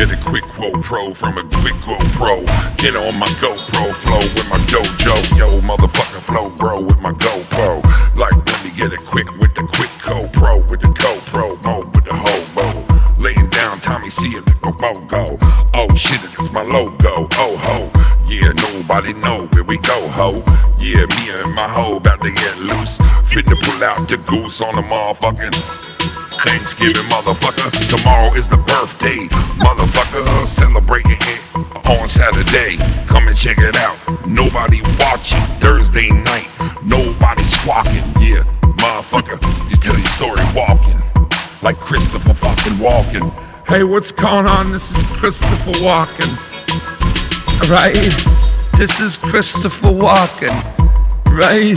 get a quick GoPro from a quick GoPro. Get on my GoPro flow with my dojo. Yo, motherfucking flow, bro, with my GoPro. Like, let me get it quick with the quick GoPro. With the GoPro mode, with the hobo. Laying down, Tommy see it, the go. Oh shit, it's my logo. Oh ho, yeah, nobody know where we go, ho. Yeah, me and my hoe about to get loose. Fit to pull out the goose on the motherfucking Thanksgiving, motherfucker. Tomorrow is the birthday, motherfucker. Celebrating it on Saturday. Come and check it out. Nobody watching Thursday night. Nobody squawking. Yeah, motherfucker. You tell your story walking like Christopher fucking Walken. Hey, what's going on? This is Christopher Walken. Right? This is Christopher Walken. Right?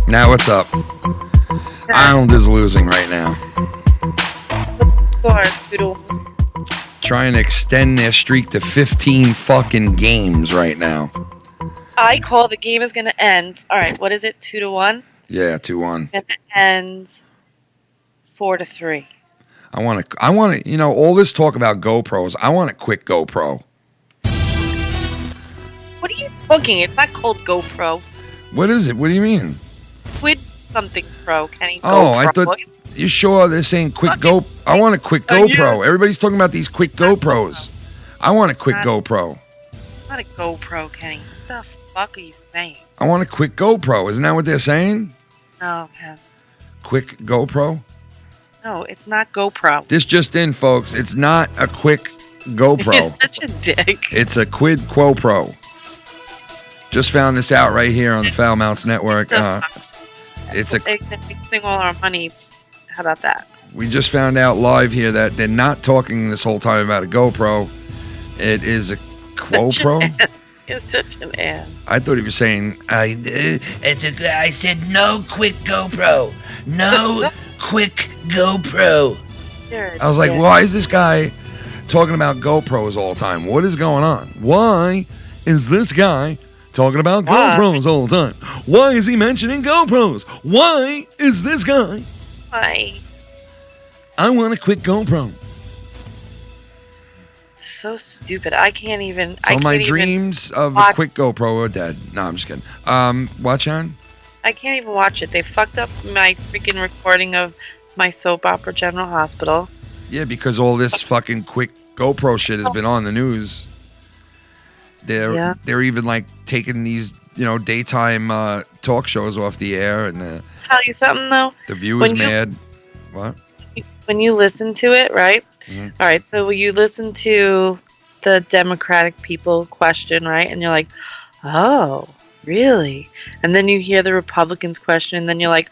Now what's up? Arnold is losing right now. Trying to extend their streak to 15 fucking games right now. I call the game is going to end. All right, what is it? 2-1? Yeah, 2-1. And it ends 4-3. I want to, you know, all this talk about GoPros, I want a quick GoPro. What are you talking? It's not called GoPro. What is it? What do you mean? Quid something pro, Kenny. Oh, I thought, you sure they're saying quick Go? I want a quick GoPro. Everybody's talking about these quick GoPros. I want a quick GoPro. Not a GoPro, Kenny. What the fuck are you saying? I want a quick GoPro. Isn't that what they're saying? No, Ken. Quick GoPro? No, it's not GoPro. This just in, folks. It's not a quick GoPro. You're such a dick. It's a quid quo pro. Just found this out right here on the Foul Mounts Network. It's a. Wasting all our money. How about that? We just found out live here that they're not talking this whole time about a GoPro. It is a quo pro. You're such an ass. I thought he was saying I said no quick GoPro. No quick GoPro. I was like, why is this guy talking about GoPros all the time? What is going on? Why is this guy talking about GoPros all the time? Why is he mentioning GoPros? Why is this guy? Why? I want a quick GoPro. So stupid. I can't even. So my dreams of a quick GoPro are dead. No, I'm just kidding. What, Shan? I can't even watch it. They fucked up my freaking recording of my soap opera General Hospital. Yeah, because all this fucking quick GoPro shit has been on the news. They're even like taking these, you know, daytime talk shows off the air and tell you something though. The View is mad. What? When you listen to it, right? Mm-hmm. All right. So you listen to the Democratic people question, right? And you're like, oh, really? And then you hear the Republicans question, and then you're like,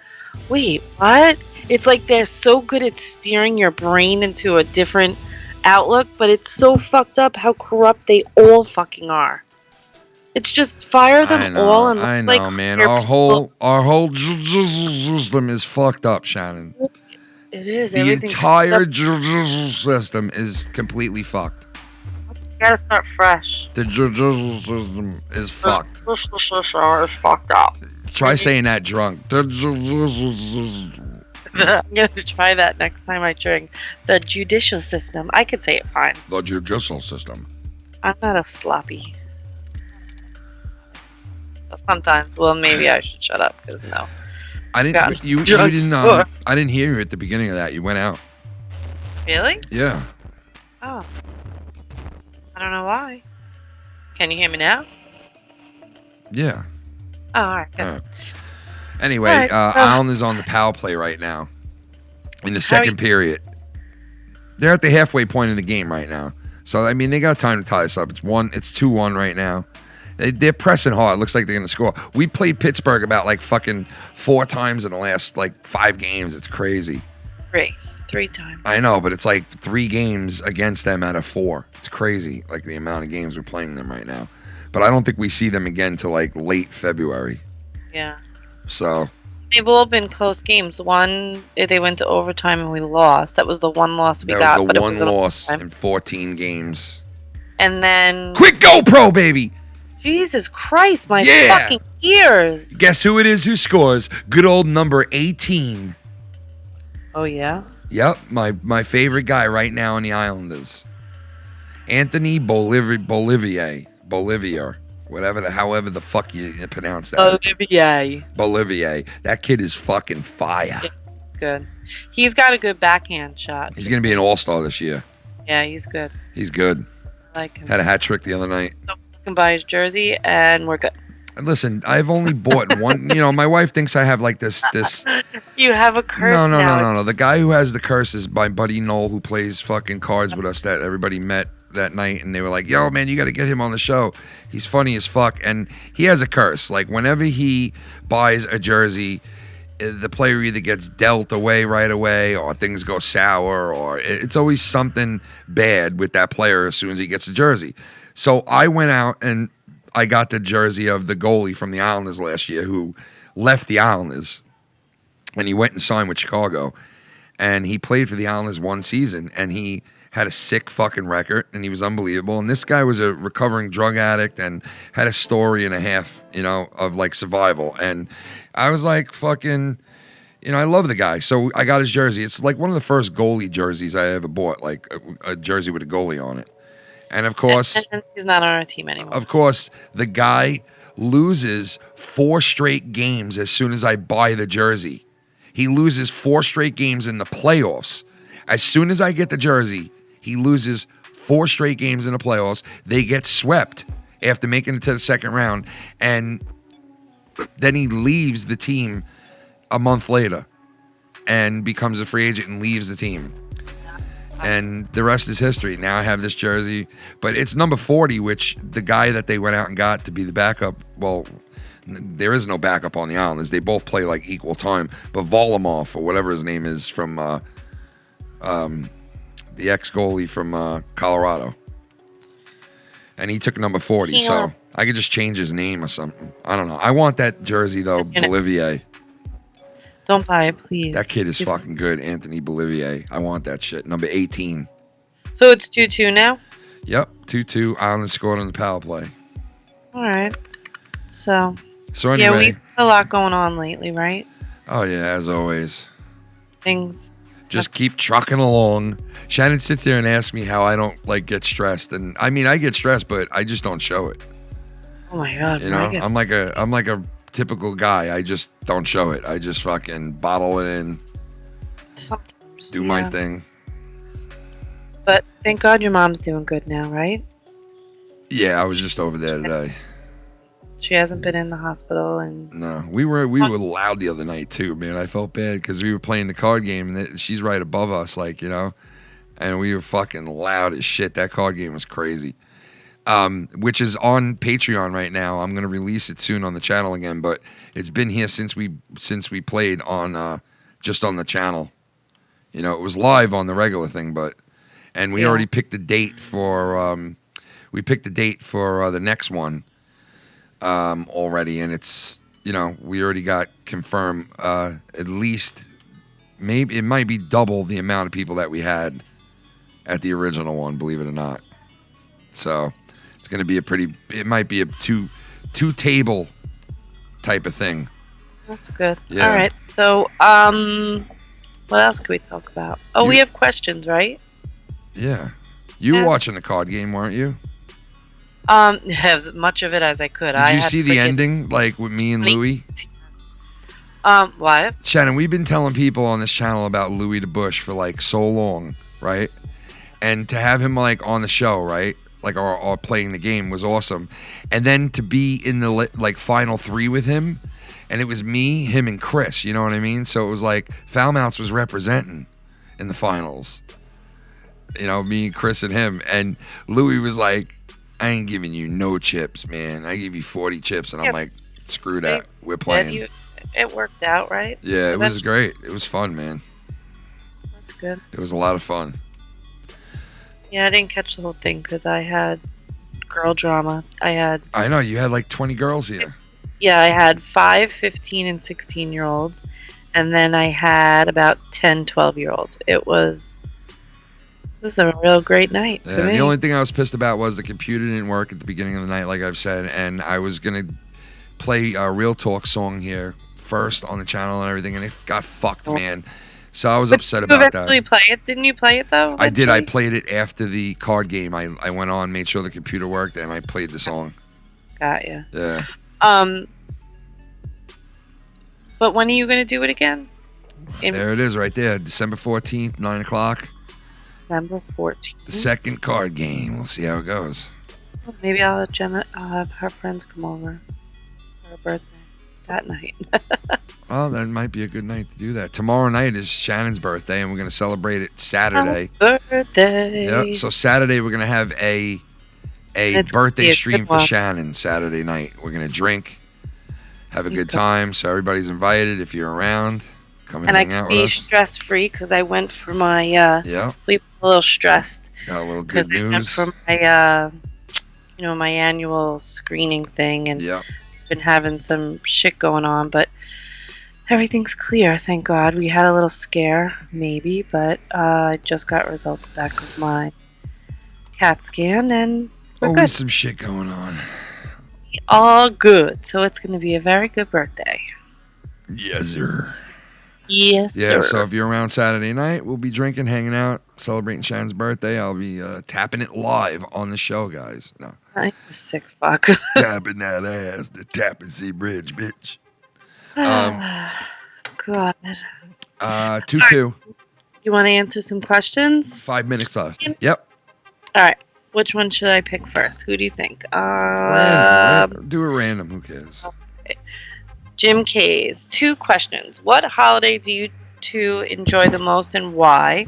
wait, what? It's like they're so good at steering your brain into a different outlook, but it's so fucked up how corrupt they all fucking are. It's just fire them all and I know, like man. Our whole system is fucked up, Shannon. It is. The entire system is completely fucked. You gotta start fresh. The system is fucked. The system is fucked up. Try saying that drunk. I'm gonna try that next time I drink. The judicial system. I could say it fine. The judicial system. I'm not a sloppy. Sometimes. Well, maybe I should shut up because no. I didn't. You didn't. I didn't hear you at the beginning of that. You went out. Really? Yeah. Oh. I don't know why. Can you hear me now? Yeah. Oh, all right. Good. Anyway, all right. Allen is on the power play right now in the second period. They're at the halfway point in the game right now. So, I mean, they got time to tie this up. It's 2-1 right now. They're pressing hard. Looks like they're going to score. We played Pittsburgh about like fucking 4 times in the last like 5 games. It's crazy. 3 times. I know, but it's like 3 games against them out of 4. It's crazy, like the amount of games we're playing them right now. But I don't think we see them again till like late February. Yeah. So. They've all been close games. One, they went to overtime and we lost. That was the one loss we got. That was the one loss in 14 games. And then. Quick GoPro, baby! Jesus Christ, my fucking ears. Guess who it is who scores? Good old number 18. Oh, yeah? Yep, my favorite guy right now in the Islanders. Anthony Bolivier, however the fuck you pronounce that. Bolivier. That kid is fucking fire. Yeah, it's good. He's got a good backhand shot. He's gonna be an all-star this year. Yeah, he's good. He's good. I like him. Had a hat trick the other night. So we can buy his jersey, and we're good. Listen, I've only bought one. You know, my wife thinks I have like this. You have a curse No. now. The guy who has the curse is my buddy Noel, who plays fucking cards with us that everybody met that night, and they were like, yo, man, you got to get him on the show. He's funny as fuck, and he has a curse. Like, whenever he buys a jersey, the player either gets dealt away right away, or things go sour, or it's always something bad with that player as soon as he gets a jersey. So I went out and I got the jersey of the goalie from the Islanders last year who left the Islanders, and he went and signed with Chicago, and he played for the Islanders one season, and he had a sick fucking record, and he was unbelievable. And this guy was a recovering drug addict and had a story and a half, you know, of like survival. And I was like, fucking, you know, I love the guy. So I got his jersey. It's like one of the first goalie jerseys I ever bought, like a jersey with a goalie on it. And of course, and he's not on our team anymore. Of course, the guy loses 4 straight games as soon as I buy the jersey. He loses 4 straight games in the playoffs. As soon as I get the jersey, he loses 4 straight games in the playoffs. They get swept after making it to the second round, and then he leaves the team a month later and becomes a free agent and leaves the team. And the rest is history. Now I have this jersey, but it's number 40, which the guy that they went out and got to be the backup, well, there is no backup on the Islanders. They both play like equal time, but Volomov, or whatever his name is, from the ex-goalie from Colorado. And he took number 40, Yeah. so I could just change his name or something. I don't know. I want that jersey, though, Bolivier. Don't buy it, please. That kid is fucking good, Anthony Bolivier. I want that shit. Number 18. So it's 2-2 now? Yep, 2-2. Islanders scored on the power play. All right. So anyway. yeah, we've had a lot going on lately, right? Oh, yeah, as always. Things. Just keep trucking along. Shannon sits there and asks me how I don't, like, get stressed. And, I mean, I get stressed, but I just don't show it. Oh, my God. You know, I'm like a typical guy. I just don't show it. I just fucking bottle it in, Sometimes, do my thing. But thank God your mom's doing good now, right? Yeah, I was just over there today. She hasn't been in the hospital, and No, we were loud the other night too, man. I felt bad because we were playing the card game, and she's right above us, like, you know, and we were fucking loud as shit. That card game was crazy. Which is on Patreon right now. I'm gonna release it soon on the channel again, but it's been here since we played on just on the channel. You know, it was live on the regular thing, and we already picked the date for the next one already, and it's, you know, we already got confirmed at least, maybe it might be double the amount of people that we had at the original one, believe it or not. So it's going to be it might be a two table type of thing. that's good. Yeah. All right. So, what else can we talk about? Oh, we have questions, right? Yeah. You were watching the card game, weren't you? As much of it as I could. Did you see the ending, like with me and Louis? What? Shannon, we've been telling people on this channel about Louis the Bush for like so long, right? And to have him like on the show, right? Like, or playing the game was awesome. And then to be in the like final 3 with him, and it was me, him, and Chris, you know what I mean? So it was like Foulmouths was representing in the finals. You know, me, Chris, and him. And Louis was like, I ain't giving you no chips, man. I give you 40 chips. And I'm like, screw that. We're playing. It worked out, right? Yeah, it was great. It was fun, man. That's good. It was a lot of fun. Yeah, I didn't catch the whole thing because I had girl drama. I know, you had like 20 girls here. Yeah, I had 5, 15, and 16-year-olds. And then I had about 10, 12-year-olds. This was a real great night for me. The only thing I was pissed about was the computer didn't work at the beginning of the night, like I've said. And I was going to play a Real Talk song here first on the channel and everything. And it got fucked, man. So I was But upset you about eventually that. play it? Didn't you play it though? I did. I eventually? played it after the card game. I went on, made sure the computer worked, and I played the song. Got you. Yeah. But when are you gonna do it again? There it is right there. December 14th, 9 o'clock. December 14th. The second card game. We'll see how it goes. Maybe I'll have Jenna. I'll have her friends come over for her birthday that night. Oh, that might be a good night to do that. Tomorrow night is Shannon's birthday, and we're going to celebrate it Saturday. Birthday. Yep. So Saturday we're going to have a It's gonna birthday be a stream good for one. Shannon Saturday night. We're going to drink, have a good time. So everybody's invited. If you're around, come and And I hang can out with be us. stress free because I went for my Yeah. sleep a little stressed Got a little because good I went news. for my my annual screening thing and Yeah. been having some shit going on, but everything's clear, thank God. We had a little scare, maybe, but I just got results back of my CAT scan, and we're Always good. some shit going on. All good. So it's going to be a very good birthday. Yes, sir. Yes, Yeah, sir. so if you're around Saturday night, we'll be drinking, hanging out, celebrating Shannon's birthday. I'll be tapping it live on the show, guys. No. I'm a sick fuck. Tapping that ass, the Tappan Sea Bridge, bitch. God. 2-2. You want to answer some questions? 5 minutes left. Yep. All right. Which one should I pick first? Who do you think? Random. Do a random. Who cares? Jim K's. 2 questions. What holiday do you two enjoy the most and why?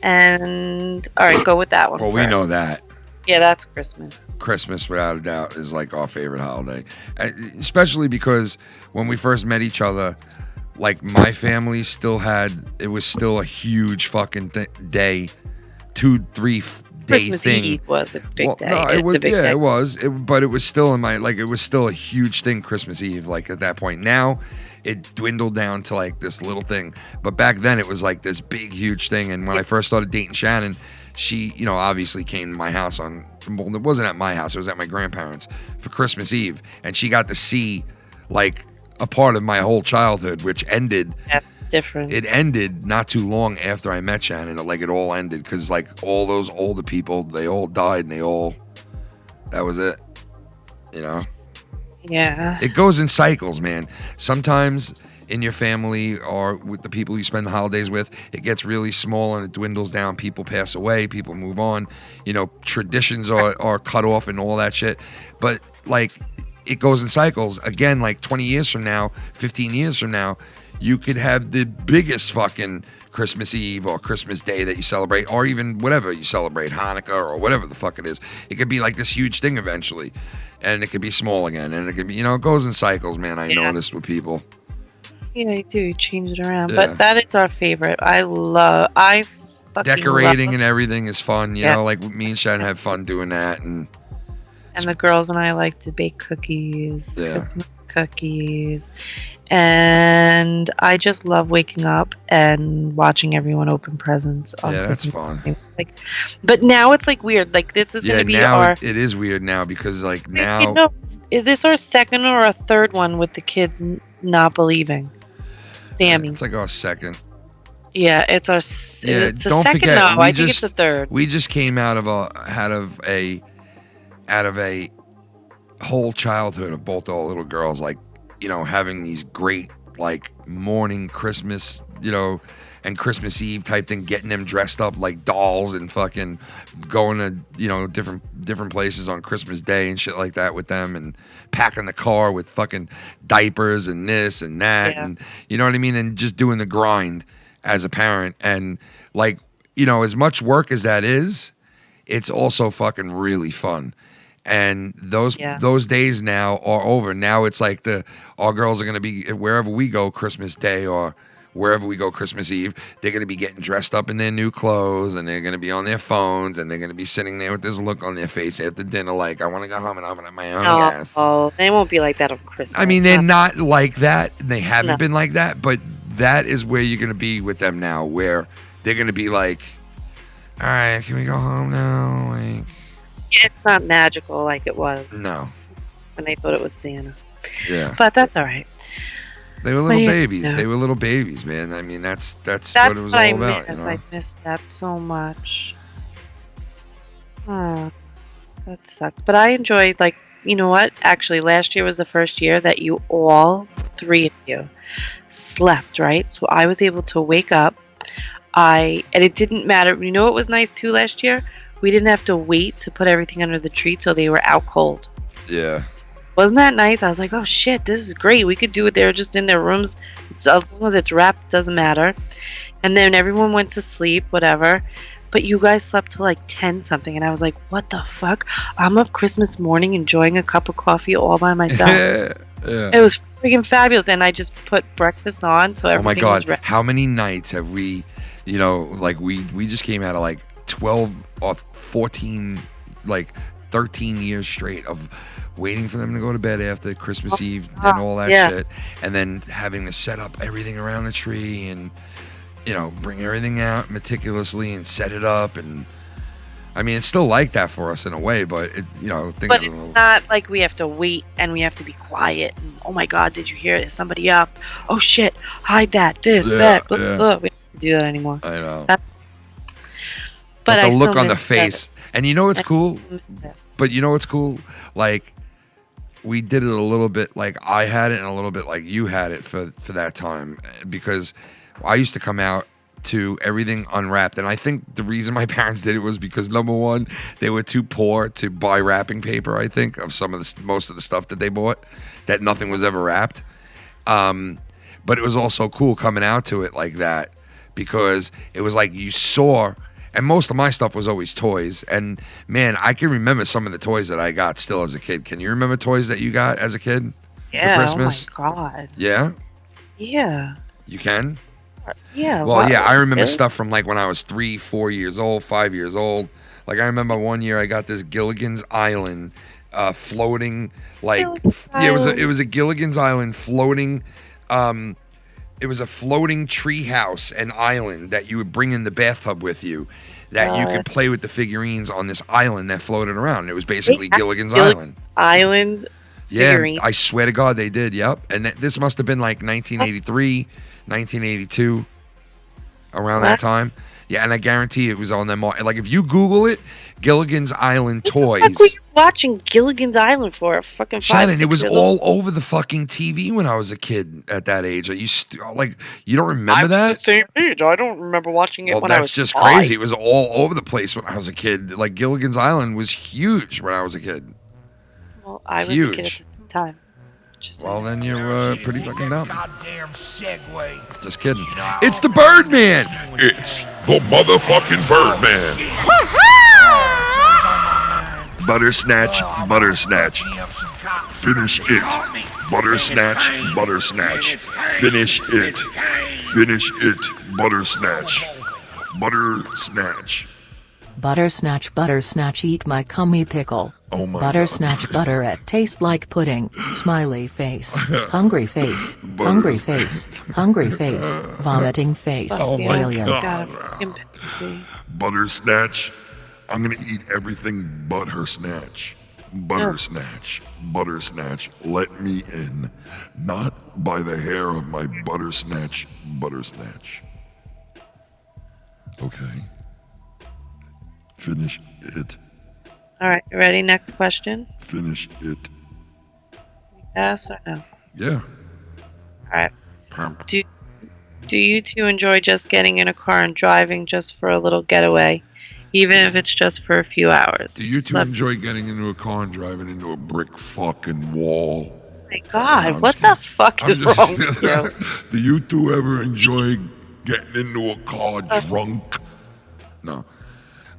And all right, go with that one. Well, we first. know that. Yeah, that's Christmas. Christmas, without a doubt, is like our favorite holiday. Especially because when we first met each other, like my family still had, it was still a huge fucking day, 2-3 day Christmas thing. Eve was a big day. No, It's a big day. it was. But it was still in my, like, it was still a huge thing, Christmas Eve, like at that point. Now it dwindled down to like this little thing. But back then it was like this big, huge thing. And when I first started dating Shannon, she, obviously came to my house well, it wasn't at my house, it was at my grandparents' for Christmas Eve. And she got to see like a part of my whole childhood, which ended. Yeah, it's different. It ended not too long after I met Shannon. Like it all ended because like all those older people, they all died, and that was it. Yeah. It goes in cycles, man. Sometimes in your family or with the people you spend the holidays with, it gets really small and it dwindles down. People pass away, people move on. Traditions are cut off and all that shit. But like it goes in cycles. Again, like 20 years from now, 15 years from now, you could have the biggest fucking Christmas Eve or Christmas Day that you celebrate, or even whatever you celebrate, Hanukkah or whatever the fuck it is. It could be like this huge thing eventually, and it could be small again, and it could be, it goes in cycles, man. I noticed with people. Yeah, you do. You change it around. Yeah. But that is our favorite. I fucking Decorating love and everything is fun, Yeah. like me and Shannon have fun doing that, and the girls and I like to bake cookies, Yeah. Christmas cookies. And I just love waking up and watching everyone open presents on Yeah, that's Christmas fun. Day. Like, but now it's like weird. Like this is gonna be now our. it is weird now because like now Is this our second or a third one with the kids not believing? Sammy. it's like our second. Yeah, it's our. Yeah, it's a don't second. forget, No, we I think just- it's the third. We just came out of a whole childhood of both our little girls, like, having these great like morning Christmas, and Christmas Eve type thing, getting them dressed up like dolls and fucking going to, different places on Christmas Day and shit like that with them, and packing the car with fucking diapers and this and that, Yeah. and you know what I mean, and just doing the grind as a parent. And like, as much work as that is, it's also fucking really fun. And those days now are over. Now it's like our girls are going to be, wherever we go Christmas Day or wherever we go Christmas Eve, they're going to be getting dressed up in their new clothes, and they're going to be on their phones, and they're going to be sitting there with this look on their face after dinner like, I want to go home and open up my own gas. Oh, they won't be like that on Christmas. I mean, they're No. not like that. They haven't No. been like that, but that is where you're going to be with them now, where they're going to be like, all right, can we go home now? Like, It's not magical like it was no. when they thought it was Santa. Yeah. But that's all right. They were What little do you babies. know? They were little babies, man. I mean, that's what That's it was what I all about. miss. You know? I miss that so much. Oh, that sucks. But I enjoyed, like, you know what? Actually, last year was the first year that you all three of you slept, right? So I was able to wake up. And it didn't matter. You know what was nice too last year? We didn't have to wait to put everything under the tree till they were out cold. Yeah. Wasn't that nice? I was like, oh shit, this is great. We could do it there just in their rooms. As long as it's wrapped, it doesn't matter. And then everyone went to sleep, whatever. But you guys slept till like 10 something. And I was like, what the fuck? I'm up Christmas morning enjoying a cup of coffee all by myself. Yeah. It was freaking fabulous. And I just put breakfast on, so everything Oh my God. was ready. How many nights have we, you know, like we just came out of like 12 or 14, like 13 years straight of waiting for them to go to bed after Christmas Eve and all that shit. And then having to set up everything around the tree and, you know, bring everything out meticulously and set it up. And I mean, it's still like that for us in a way, but it, you know, things But are a it's little- not like we have to wait and we have to be quiet. And, oh my God, did you hear it? Is somebody up? Oh shit, hide that, this, Yeah, that. Blah, yeah. blah. We don't have to do that anymore. I know. But But I the look still on the miss face. And you know what's cool? that. But you know what's cool? Like, we did it a little bit like I had it and a little bit like you had it for that time. Because I used to come out to everything unwrapped. And I think the reason my parents did it was because, number one, they were too poor to buy wrapping paper, I think, of most of the stuff that they bought, that nothing was ever wrapped. But it was also cool coming out to it like that because it was like you saw... And most of my stuff was always toys. And, man, I can remember some of the toys that I got still as a kid. Can you remember toys that you got as a kid Yeah, for Christmas? oh my God. Yeah? Yeah. You can? Yeah. Well, yeah, I remember really? stuff from, like, when I was 3, 4 years old, 5 years old. Like, I remember one year I got this Gilligan's Island floating, like... Gilligan's Yeah, it Island. was a Gilligan's Island floating... It was a floating tree house and island that you would bring in the bathtub with you, that you could play with the figurines on this island that floated around. It was basically They had Gilligan's Gilligan's Island. Island Yeah, figurine. I swear to God they did. Yep, and this must have been like 1983, 1982, around that What? time. Yeah, and I guarantee it was on them. Like if you Google it, Gilligan's Island toys. What were you watching Gilligan's Island for? A fucking 5, Shannon, 6 it was years all old? over the fucking TV when I was a kid at that age. Like you don't remember I'm that? the same age. I don't remember watching it Well, when I was that's just 5. crazy. It was all over the place when I was a kid. Like Gilligan's Island was huge when I was a kid. Well, I was a kid at Huge. the same time. Just Well, then you're pretty fucking dumb. Goddamn segue. Just kidding. It's the Birdman. It's the motherfucking Birdman. Butter snatch, butter snatch. Finish it. Butter snatch, butter snatch. Finish it. Finish it. Butter snatch. Butter snatch. Butter snatch, eat my cummy pickle. Oh my Butter God. snatch butter it taste like pudding. Smiley face. Hungry face. Hungry face. Hungry face. Vomiting face. Oh my Alien. God. got a fucking penalty. Butter snatch. I'm gonna eat everything but her snatch. Butter snatch. Butter snatch. Let me in. Not by the hair of my butter snatch. Butter snatch. Okay. Finish it. All right, you ready? Next question. Finish it. Yes or no? Yeah. All right. Do you two enjoy just getting in a car and driving just for a little getaway, even if it's just for a few hours? Do you two Love- enjoy getting into a car and driving into a brick fucking wall? Oh my God, I'm what just the fuck is I'm just- wrong with you? Do you two ever enjoy getting into a car drunk? No.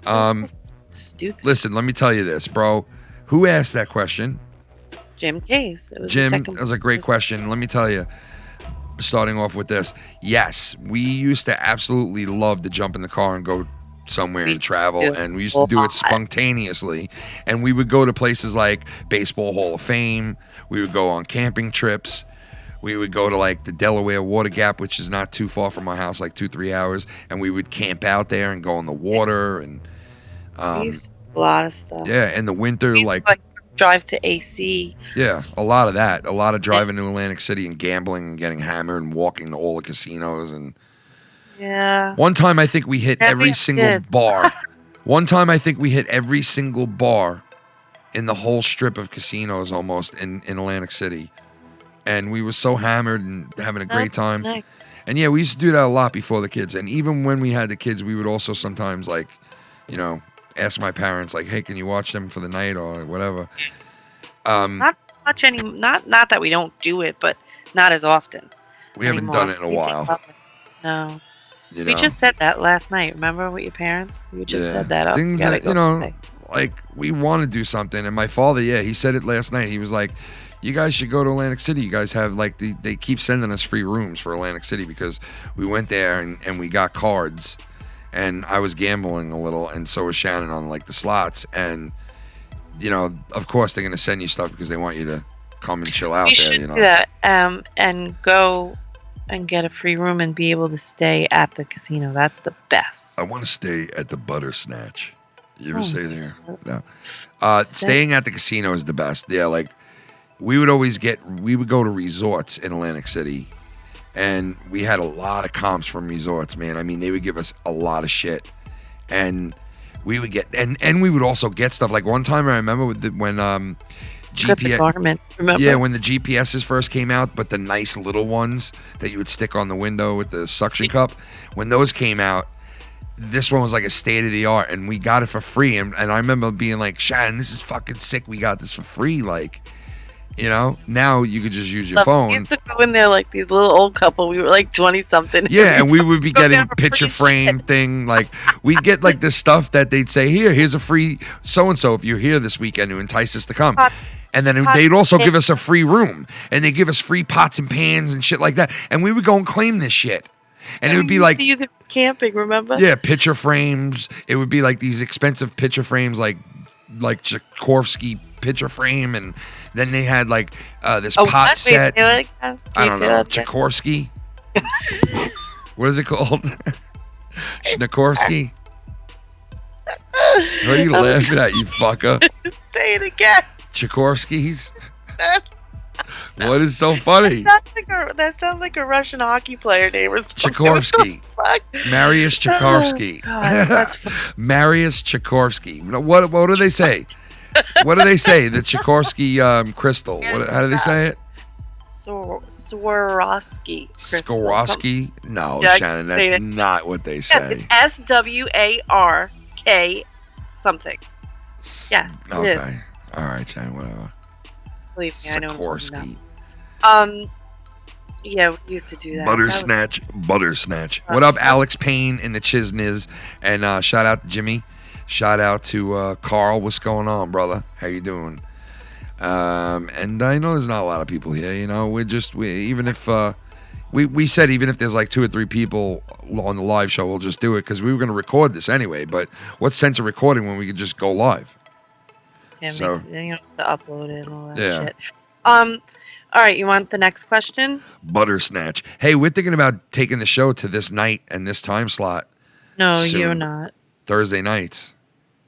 That's so stupid. Listen, let me tell you this, bro. Who asked that question? Jim Case. It was the Jim, second. that was a great question. Let me tell you, starting off with this. Yes, we used to absolutely love to jump in the car and go somewhere We and travel, used to and we used to do a it lot. spontaneously. And we would go to places like Baseball Hall of Fame. We would go on camping trips. We would go to like the Delaware Water Gap, which is not too far from my house, like 2-3 hours, and we would camp out there and go in the water and We used to do a lot of stuff. yeah, in the winter, We used like to, drive to AC. Yeah, a lot of that. A lot of driving to Atlantic City and gambling and getting hammered and walking to all the casinos. And Yeah. one time I think we hit Can't every be single kids. bar. One time I think we hit every single bar in the whole strip of casinos almost in Atlantic City. And we were so hammered and having a great time. Nice. And yeah, we used to do that a lot before the kids. And even when we had the kids, we would also sometimes like, you know, ask my parents like, hey, can you watch them for the night or whatever. Not much not that we don't do it, but not as often. We haven't done it in a while. No. You We know? just said that last night. Remember with your parents? You just said that. Oh, Things gotta that, go you know, today. like we want to do something. And my father, he said it last night. He was like, you guys should go to Atlantic City. You guys have like, they keep sending us free rooms for Atlantic City because we went there and we got cards. And I was gambling a little, and so was Shannon on like the slots. And, you know, of course they're going to send you stuff because they want you to come and chill out We there, should you know. do that and go and get a free room and be able to stay at the casino. That's the best. I want to stay at the Butter Snatch. You ever Oh, stay there? No. Sick. Staying at the casino is the best. Yeah, like we would go to resorts in Atlantic City, and we had a lot of comps from resorts, man. I mean, they would give us a lot of shit, and we would get and we would also get stuff. Like one time, I remember when Got the GPS. garment, remember? Yeah, when the GPSs first came out, but the nice little ones that you would stick on the window with the suction cup, when those came out, this one was like a state of the art, and we got it for free. And I remember being like, Shan, this is fucking sick. We got this for free. Like, you know, now you could just use your phone. We used to go in there like these little old couple. We were like 20-something. Yeah, and we would be Go getting down for picture free frame thing. Like, we'd get like this stuff that they'd say, here's a free so-and-so if you're here this weekend to entice us to come. And then they'd also give us a free room. And they'd give us free pots and pans and shit like that. And we would go and claim this shit. And it would be like, We used to use it for camping, remember? yeah, picture frames. It would be like these expensive picture frames like Tchaikovsky picture frame. And then they had like this pot what? Wait, set. say that again? Can I you don't say know. that again? Tchaikovsky. What is it called? Schnakorsky? What are you laughing at, you fucker? Say it again. Tchaikovsky's? What is so funny? That sounds like a Russian hockey player name or something. Tchaikovsky. Fuck. Marius Tchaikovsky. Oh, God, that's funny. Marius Tchaikovsky. What do they say? What do they say? The Tchaikovsky crystal. How do they say it? Swarovski. crystal. Swarovski? No, Yeah, Shannon, say that's it. not what they Yes, say. it's SWARK something. Yes, it is. Okay. All right, Shannon, whatever. Believe me, I know what I'm talking Sikorsky. about. Yeah, we used to do that. Butter That was- snatch, butter snatch. What up, Alex Payne in the Chizniz? And shout out to Jimmy. Shout out to Carl. What's going on, brother? How you doing? And I know there's not a lot of people here. You know, even if we said even if there's like 2 or 3 people on the live show, we'll just do it because we were going to record this anyway. But what's sense of recording when we could just go live? Yeah, So- you know, to upload it and all that Yeah. shit. All right, you want the next question? Butter snatch. Hey, we're thinking about taking the show to this night and this time slot. No, Soon. you're not. Thursday nights.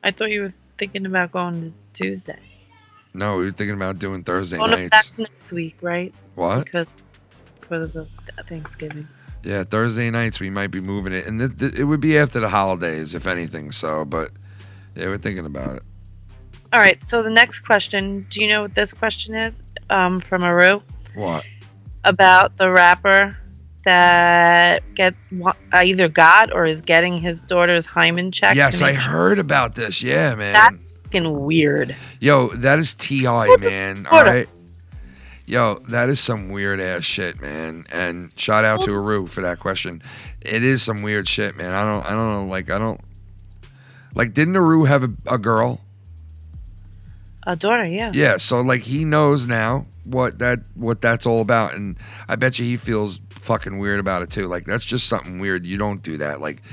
I thought you were thinking about going to Tuesday. No, we were thinking about doing Thursday Oh no, nights. that's next week, right? What? Because of Thanksgiving. Yeah, Thursday nights we might be moving it, and it would be after the holidays, if anything. So, but yeah, we're thinking about it. All right, so the next question. Do you know what this question is? From Aru What? about the rapper that either got or is getting his daughter's hymen checked. Yes, to I make sure- heard about this. Yeah, man. That's fucking weird. Yo, that is T.I., man. All right. Yo, that is some weird ass shit, man. And shout out to Aru for that question. It is some weird shit, man. I don't know. Like, didn't Aru have a girl? A daughter, yeah. Yeah, so like he knows now what that's all about, and I bet you he feels fucking weird about it too. Like that's just something weird. You don't do that. Like,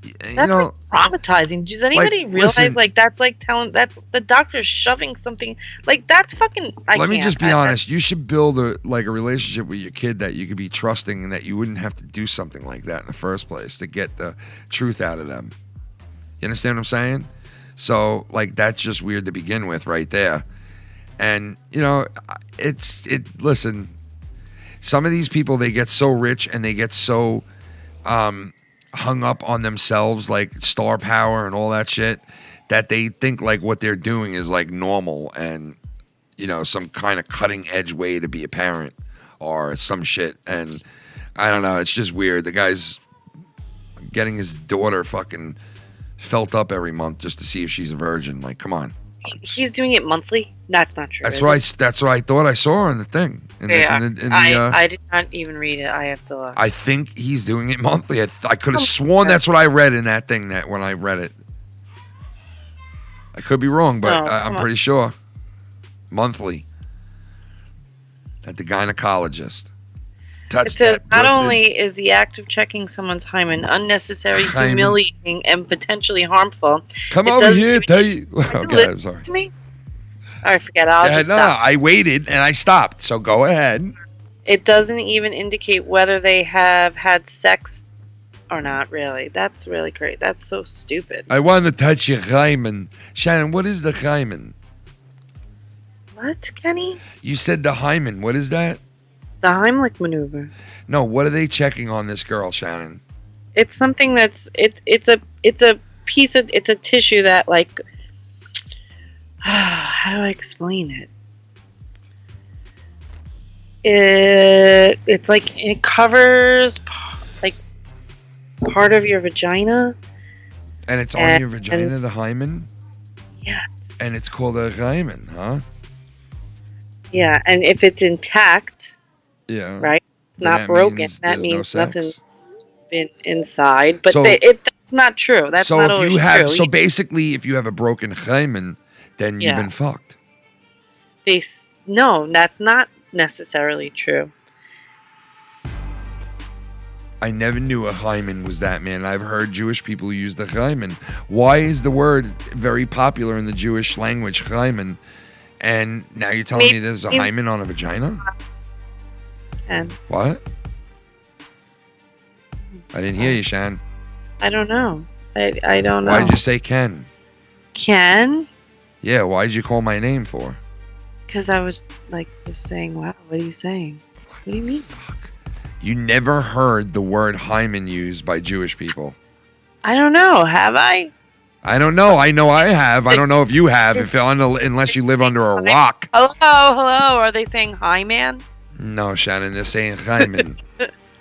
you That's know, like traumatizing. Does anybody realize listen- like that's like telling that's the doctor shoving something like that's fucking let me just be honest. You should build a relationship with your kid that you could be trusting and that you wouldn't have to do something like that in the first place to get the truth out of them. You understand what I'm saying? So like that's just weird to begin with right there. And listen, some of these people, they get so rich and they get so hung up on themselves, like star power and all that shit, that they think like what they're doing is like normal and some kind of cutting edge way to be a parent or some shit. And I don't know, it's just weird. The guy's getting his daughter fucking felt up every month just to see if she's a virgin. Like, come on. He's doing it monthly? That's not true. That's what I thought I saw on the thing. I did not even read it. I have to look. I think he's doing it monthly. I could have sworn that's what I read in that thing that when I read it. I could be wrong, but I'm pretty sure. Monthly. At the gynecologist. It says, not only is the act of checking someone's hymen unnecessary, humiliating, and potentially harmful. Come over here, tell you. Okay, I'm sorry. To me? All right, forget it. I'll just stop. I waited and I stopped, so go ahead. It doesn't even indicate whether they have had sex or not, really. That's really great. That's so stupid. I want to touch your hymen. Shannon, what is the hymen? What, Kenny? You said the hymen. What is that? The Heimlich maneuver. No, what are they checking on this girl, Shannon? It's something that's it's a piece of it's a tissue that like how do I explain it? It's like it covers like part of your vagina. And it's on your vagina, the hymen? Yes. And it's called a hymen, huh? Yeah, and if it's intact, right? It's not broken. That means nothing's been inside. But that's not true. That's not always true. So basically, if you have a broken hymen, then you've been fucked. No, that's not necessarily true. I never knew a hymen was that, man. I've heard Jewish people use the hymen. Why is the word very popular in the Jewish language, hymen? And now you're telling me there's a hymen on a vagina? Ken. What? I didn't hear you, Shan. I don't know. I don't know. Why did you say Ken? Ken? Yeah, why did you call my name for? Because I was like just saying, wow, what are you saying? What do you mean? Fuck. You never heard the word hymen used by Jewish people. I don't know. Have I? I don't know. I know I have. I don't know if you have, unless you live under a rock. Hello. Are they saying hi, man? No, Shannon. They're saying hymen.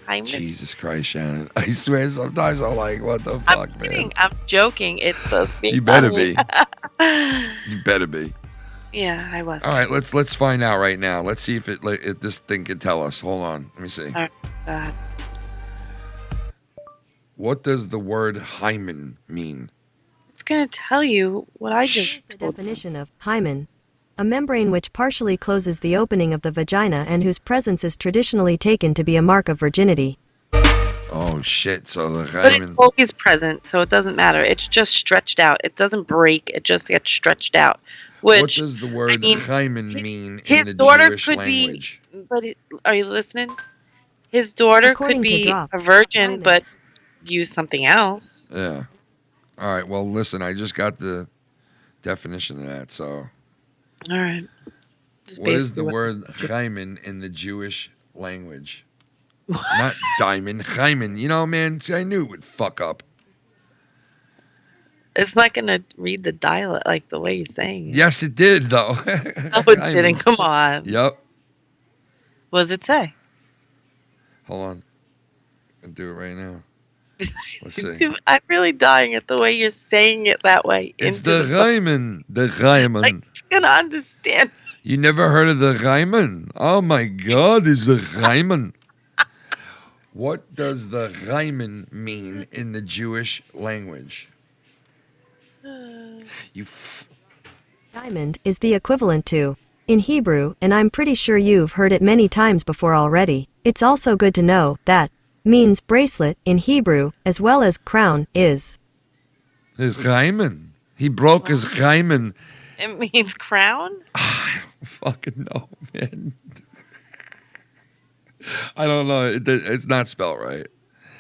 Hymen? Jesus Christ, Shannon. I swear sometimes I'm like, what the fuck, man? I'm joking. It's supposed to be You better funny. be. You better be. Yeah, I was. All right, let's find out right now. Let's see if this thing can tell us. Hold on. Let me see. All right. What does the word hymen mean? It's going to tell you what I just The definition of hymen, a membrane which partially closes the opening of the vagina and whose presence is traditionally taken to be a mark of virginity. Oh shit! So the hymen. But it's always present, so it doesn't matter. It's just stretched out. It doesn't break. It just gets stretched out. What does the word hymen mean in the Jewish language? Are you listening? His daughter could be a virgin, but use something else. Yeah. All right. Well, listen. I just got the definition of that. So. All right. What is the word hymen in the Jewish language? Not diamond, hymen. You know, man. See, I knew it would fuck up. It's not going to read the dialect like the way you're saying it. Yes, it did, though. No, it didn't. Come on. Yep. What does it say? Hold on. I'll do it right now. Let's see. I'm really dying at the way you're saying it that way. It's the hymen. The hymen. I'm going to understand. You never heard of the hymen? Oh, my God. It's the hymen. What does the hymen mean in the Jewish language? Diamond is the equivalent to, in Hebrew, and I'm pretty sure you've heard it many times before already. It's also good to know that means bracelet in Hebrew, as well as crown is. His hymen. He broke his hymen. It means crown? I don't fucking know, man. I don't know. It's not spelled right.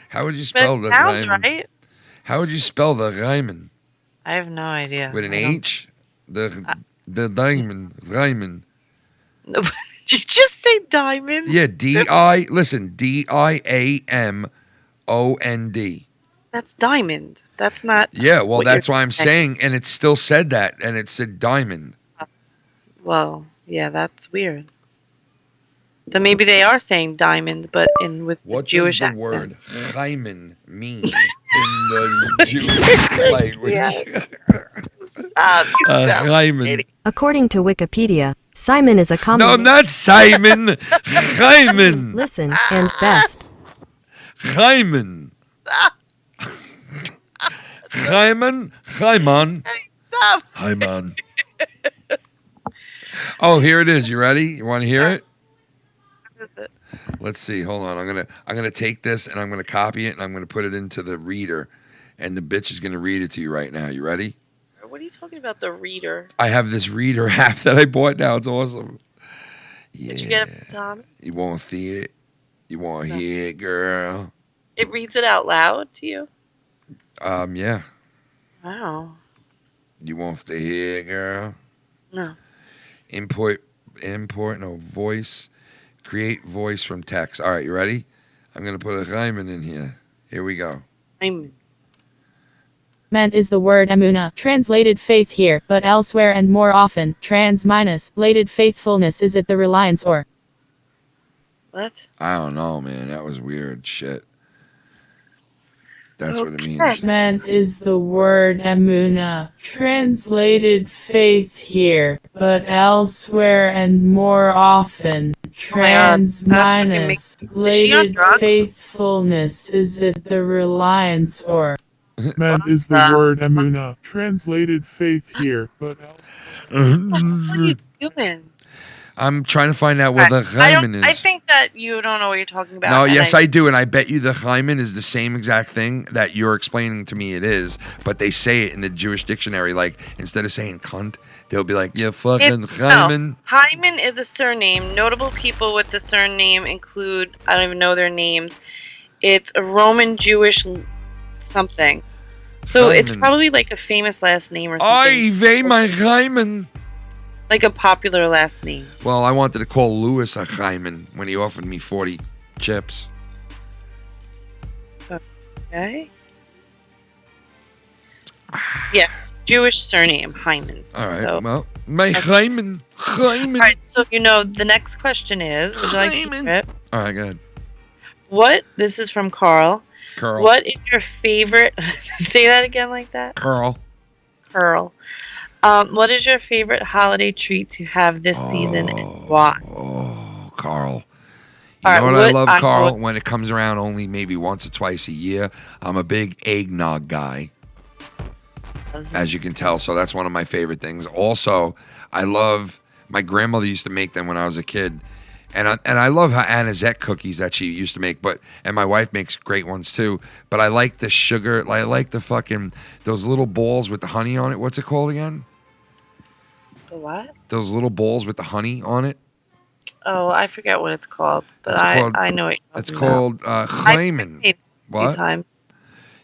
How would you spell the sounds hymen? Right. How would you spell the hymen? I have no idea. With an H? The diamond, hymen. Did you just say diamond? Yeah, listen, DIAMOND. That's diamond. That's not. Yeah, well, what that's you're why I'm saying, and it still said that, and it said diamond. Well, yeah, that's weird. Then maybe they are saying diamond, but with What Jewish does the accent. word Hyman mean in the Jewish language? Hyman. According to Wikipedia, Simon is a No, common. not Simon. Hyman. Listen, and best. Hyman. Hyman. Hyman. Stop. Hyman. Oh, here it is. You ready? You want to hear it? Let's see. Hold on. I'm gonna take this and I'm gonna copy it and I'm gonna put it into the reader, and the bitch is gonna read it to you right now. You ready? What are you talking about? The reader? I have this reader app that I bought now. It's awesome. Yeah. Did you get it from Thomas? You won't see it. You won't hear it, girl. It reads it out loud to you. Yeah. Wow. You won't hear it, girl. No. Import. No voice. Create voice from text. All right, you ready? I'm gonna put a Hyman in here. Here we go. Meant is the word emuna, translated faith here, but elsewhere and more often, translated faithfulness. Is it the reliance or? What? I don't know, man. That was weird shit. That's what it Okay. means. Meant is the word emuna, translated faith here, but elsewhere and more often, Is she on translated drugs? faithfulness. Is it the reliance or? Meant is the word emuna, translated faith here, but What are you doing? I'm trying to find out what the Hyman is. I think that you don't know what you're talking about. No, and yes, I do, and I bet you the Hyman is the same exact thing that you're explaining to me it is, but they say it in the Jewish dictionary, like, instead of saying cunt, they'll be like, yeah, fucking Hyman. No. Hyman is a surname. Notable people with the surname include, I don't even know their names. It's a Roman Jewish something. So it's Hyman. probably like a famous last name or something. Oy vey, my Hyman. Like a popular last name. Well, I wanted to call Lewis a Hyman when he offered me 40 chips. Okay. Yeah, Jewish surname, Hyman. All right, So, well, my Hyman. Hyman. all right, so the next question is, would you like to Hyman. hear it? All right, go ahead. This is from Carl. Carl. What is your favorite, say that again like that? Carl. What is your favorite holiday treat to have this season and why? Oh, Carl. You All know right, what I love, I- Carl? what- When it comes around only maybe once or twice a year, I'm a big eggnog guy, as you can tell. So that's one of my favorite things. Also, I love, my grandmother used to make them when I was a kid. And I love how anisette cookies that she used to make, and my wife makes great ones too. But I like the sugar, I like the fucking, those little balls with the honey on it. What's it called again? The what? Those little balls with the honey on it. Oh, I forget what it's called, but It's called- I know what you're It's talking about. called I've Hyman. made it a few What? times.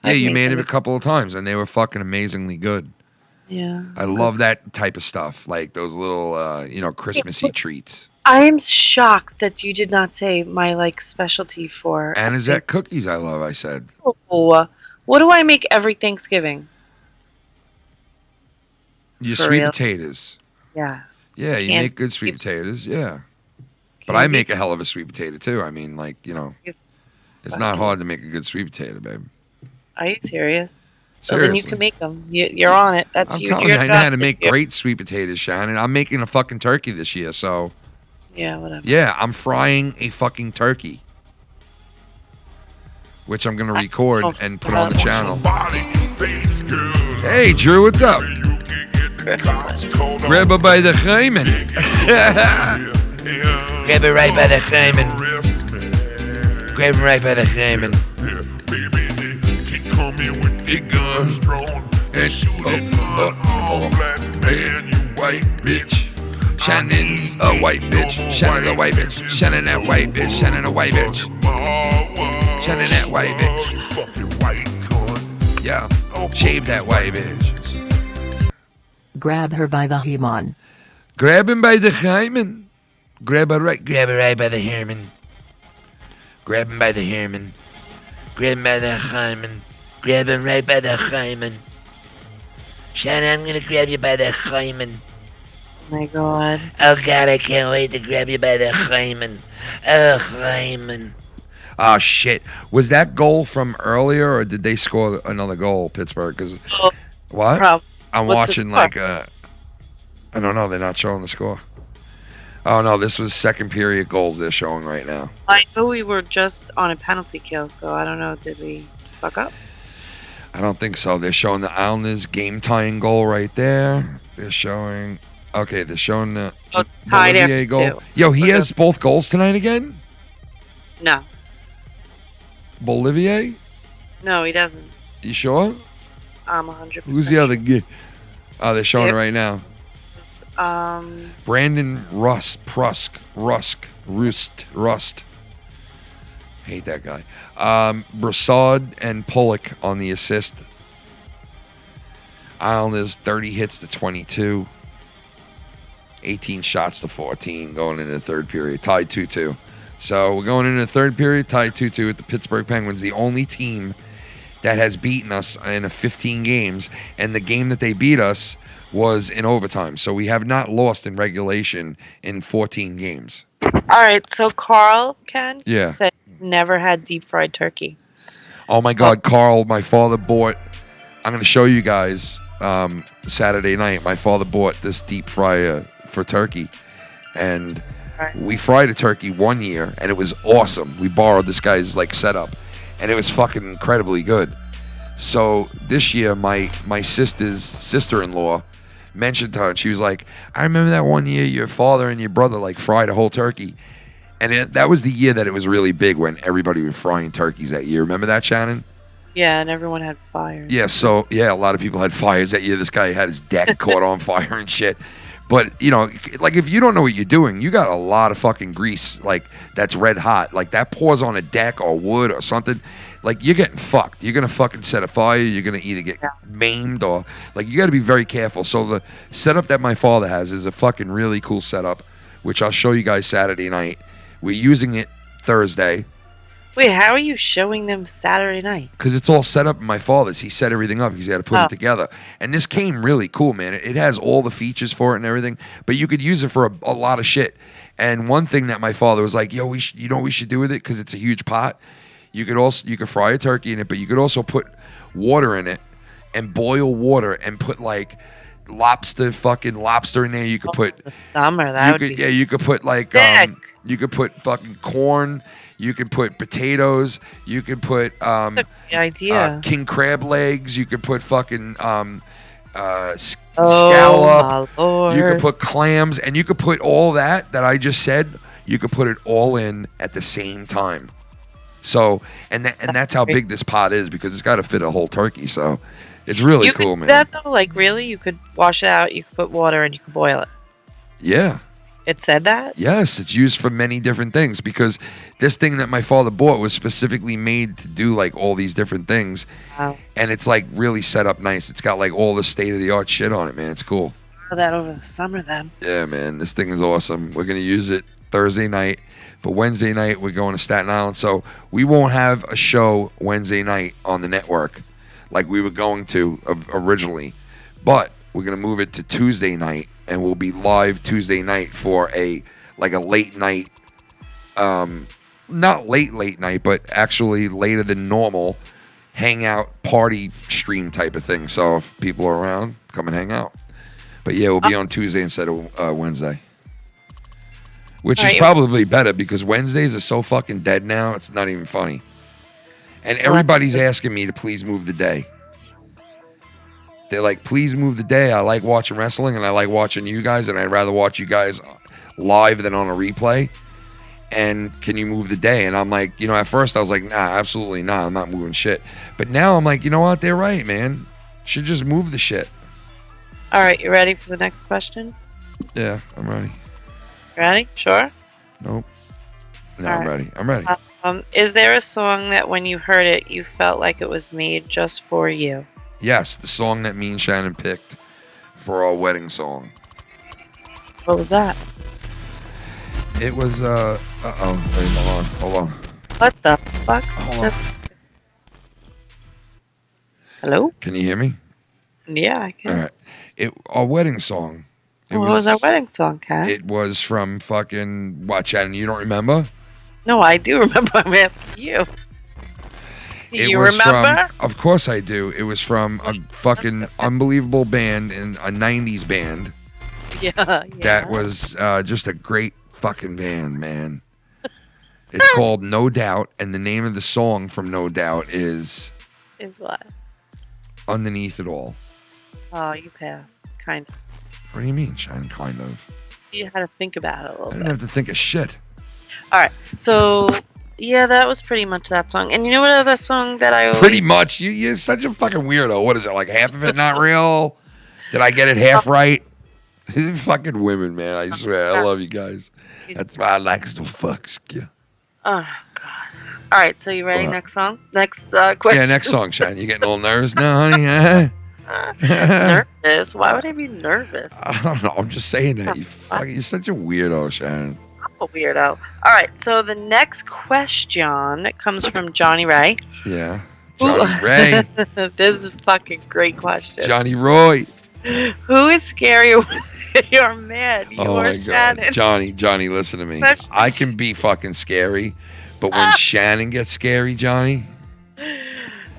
Yeah, I've you made it them a couple of times, and they were fucking amazingly good. Yeah. I love that type of stuff, like those little, Christmassy treats. I am shocked that you did not say my specialty for Anisette cookies, I love. I said. Oh, what do I make every Thanksgiving? Your For sweet real? potatoes. Yes. Yeah, you Can't make good sweet potatoes. Yeah, but I Candied make a hell of a sweet potato too. I mean, it's not hard to make a good sweet potato, babe. Are you serious? So then you Seriously. can make them. You're on it. That's I'm you. telling You're you, I know how to job make this year. great sweet potatoes, Shan, and I'm making a fucking turkey this year. So Yeah, whatever. yeah, I'm frying a fucking turkey, which I'm gonna record and put on the channel. Body, face, girl. Hey, Drew, what's up? You can get the cops called on. Grab her by the hymen. Grab her right by the hymen. Arrest me. Grab him right by the hymen. Yeah, baby, they keep coming with their guns drawn and shooting all black man, you white bitch. Shannon's a white bitch. Shannon a white bitch. Shannon that white bitch. Shannon a white bitch. Shannon that white bitch. Fucking white cunt. Yeah. Shave that white bitch. Grab her by the hymen. Grab him by the hymen. Grab her right by the Herman. Grab him by the Herman. Grab him by the Hyman. Grab him right by the Hyman. Shan, I'm gonna grab you by the Hyman. Oh my god. Oh god, I can't wait to grab you by the Hyman. Oh, Hyman. Oh shit. Was that goal from earlier, or did they score another goal, Pittsburgh? Cause what? I'm What's watching the score? like I don't know, they're not showing the score. Oh no, this was second period goals they're showing right now. I know we were just on a penalty kill, so I don't know. Did we fuck up? I don't think so. They're showing the Islanders game tying goal right there. They're showing they're showing the Tied Olivier after goal. 2. Yo, he has both goals tonight again? No. Bolivier? No, he doesn't. You sure? I'm 100%. Who's the other guy? Oh, they're showing it right now. Brandon Rust. Hate that guy. Brassard and Pollock on the assist. Islanders 30 hits to 22. 18 shots to 14 going into the third period. Tied 2-2. So we're going into the third period, tied 2-2 with the Pittsburgh Penguins, the only team that has beaten us in 15 games. And the game that they beat us was in overtime. So we have not lost in regulation in 14 games. All right, so Carl said he's never had deep fried turkey. Oh my God, Carl, my father bought, I'm going to show you guys Saturday night. My father bought this deep fryer for turkey. And we fried a turkey one year, and it was awesome. We borrowed this guy's like setup, and it was fucking incredibly good. So this year, my sister's sister-in-law mentioned to her, and she was like, I remember that one year your father and your brother like fried a whole turkey. And that was the year that it was really big when everybody was frying turkeys that year. Remember that, Shannon? Yeah, and everyone had fires. Yeah, so, yeah, a lot of people had fires that year. This guy had his deck caught on fire and shit. But, you know, like, if you don't know what you're doing, you got a lot of fucking grease, like, that's red hot. Like, that pours on a deck or wood or something. Like, you're getting fucked. You're going to fucking set a fire. You're going to either get maimed or, like, you got to be very careful. So the setup that my father has is a fucking really cool setup, which I'll show you guys Saturday night. We're using it Thursday. Wait, how are you showing them Saturday night? Because it's all set up in my father's. He set everything up. He's got to put it together. And this came really cool, man. It has all the features for it and everything. But you could use it for a lot of shit. And one thing that my father was like, yo, you know what we should do with it? Because it's a huge pot. You could fry a turkey in it, but you could also put water in it and boil water and put like lobster in there. You could put summer. You could put like you could put fucking corn. You can put potatoes. You can put king crab legs. You could put fucking scallop. You could put clams, and you could put all that I just said. You could put it all in at the same time. So and that's how big this pot is, because it's got to fit a whole turkey. So it's really cool, man. That though, like really, you could wash it out. You could put water and you could boil it. Yeah. It said that? Yes, it's used for many different things, because this thing that my father bought was specifically made to do like all these different things. Wow. And it's like really set up nice. It's got like all the state-of-the-art shit on it, man. It's cool. That over the summer then. Yeah, man, this thing is awesome. We're going to use it Thursday night, but Wednesday night we're going to Staten Island, so we won't have a show Wednesday night on the network like we were going to originally, but we're going to move it to Tuesday night. And we'll be live Tuesday night for a late night, not late night, but actually later than normal, hangout party stream type of thing. So if people are around, come and hang out. But yeah, we'll be on Tuesday instead of Wednesday, which is probably better, because Wednesdays are so fucking dead now. It's not even funny. And everybody's asking me to please move the day. They're like, please move the day. I like watching wrestling and I like watching you guys, and I'd rather watch you guys live than on a replay. And can you move the day? And I'm like, at first I was like, nah, absolutely not. I'm not moving shit. But now I'm like, you know what? They're right, man. Should just move the shit. All right, you ready for the next question? Yeah, I'm ready. Ready? Sure? Nope. No, I'm ready. I'm ready. Is there a song that when you heard it, you felt like it was made just for you? Yes, the song that me and Shannon picked for our wedding song. What was that? It was uh-oh. Wait, hold on. What the fuck? Hold on. Hello? Can you hear me? Yeah, I can. All right. Our wedding song. What was our wedding song, Kat? It was from fucking what, Shannon? You don't remember? No, I do remember. I'm asking you. Do It you was remember? Of course I do. It was from a fucking unbelievable band, in a 90s band. Yeah. That was just a great fucking band, man. It's called No Doubt, and the name of the song from No Doubt is Is what? Underneath It All. Oh, you passed. Kind of. What do you mean, Shannon? Kind of. You had to think about it a little I bit. didn't have to think of shit. All right. So, yeah, that was pretty much that song. And you know what other song that I always... Pretty much. You're such a fucking weirdo. What is it, like half of it not real? Did I get it half right? Fucking women, man. I swear. I love you guys. That's why I like to fuck you. Oh, God. All right. So, you ready? What? Next song? Next question. Yeah, next song, Shannon. You getting a little nervous now, honey? Huh? Nervous? Why would I be nervous? I don't know. I'm just saying that. You're such a weirdo, Shannon. I'm a weirdo. All right. So, the next question comes from Johnny Ray. Yeah. Johnny Ray. This is a fucking great question. Johnny Roy. Who is scarier when you're mad? You Oh or my Shannon? God. Johnny, listen to me. Question. I can be fucking scary, but when Shannon gets scary, Johnny,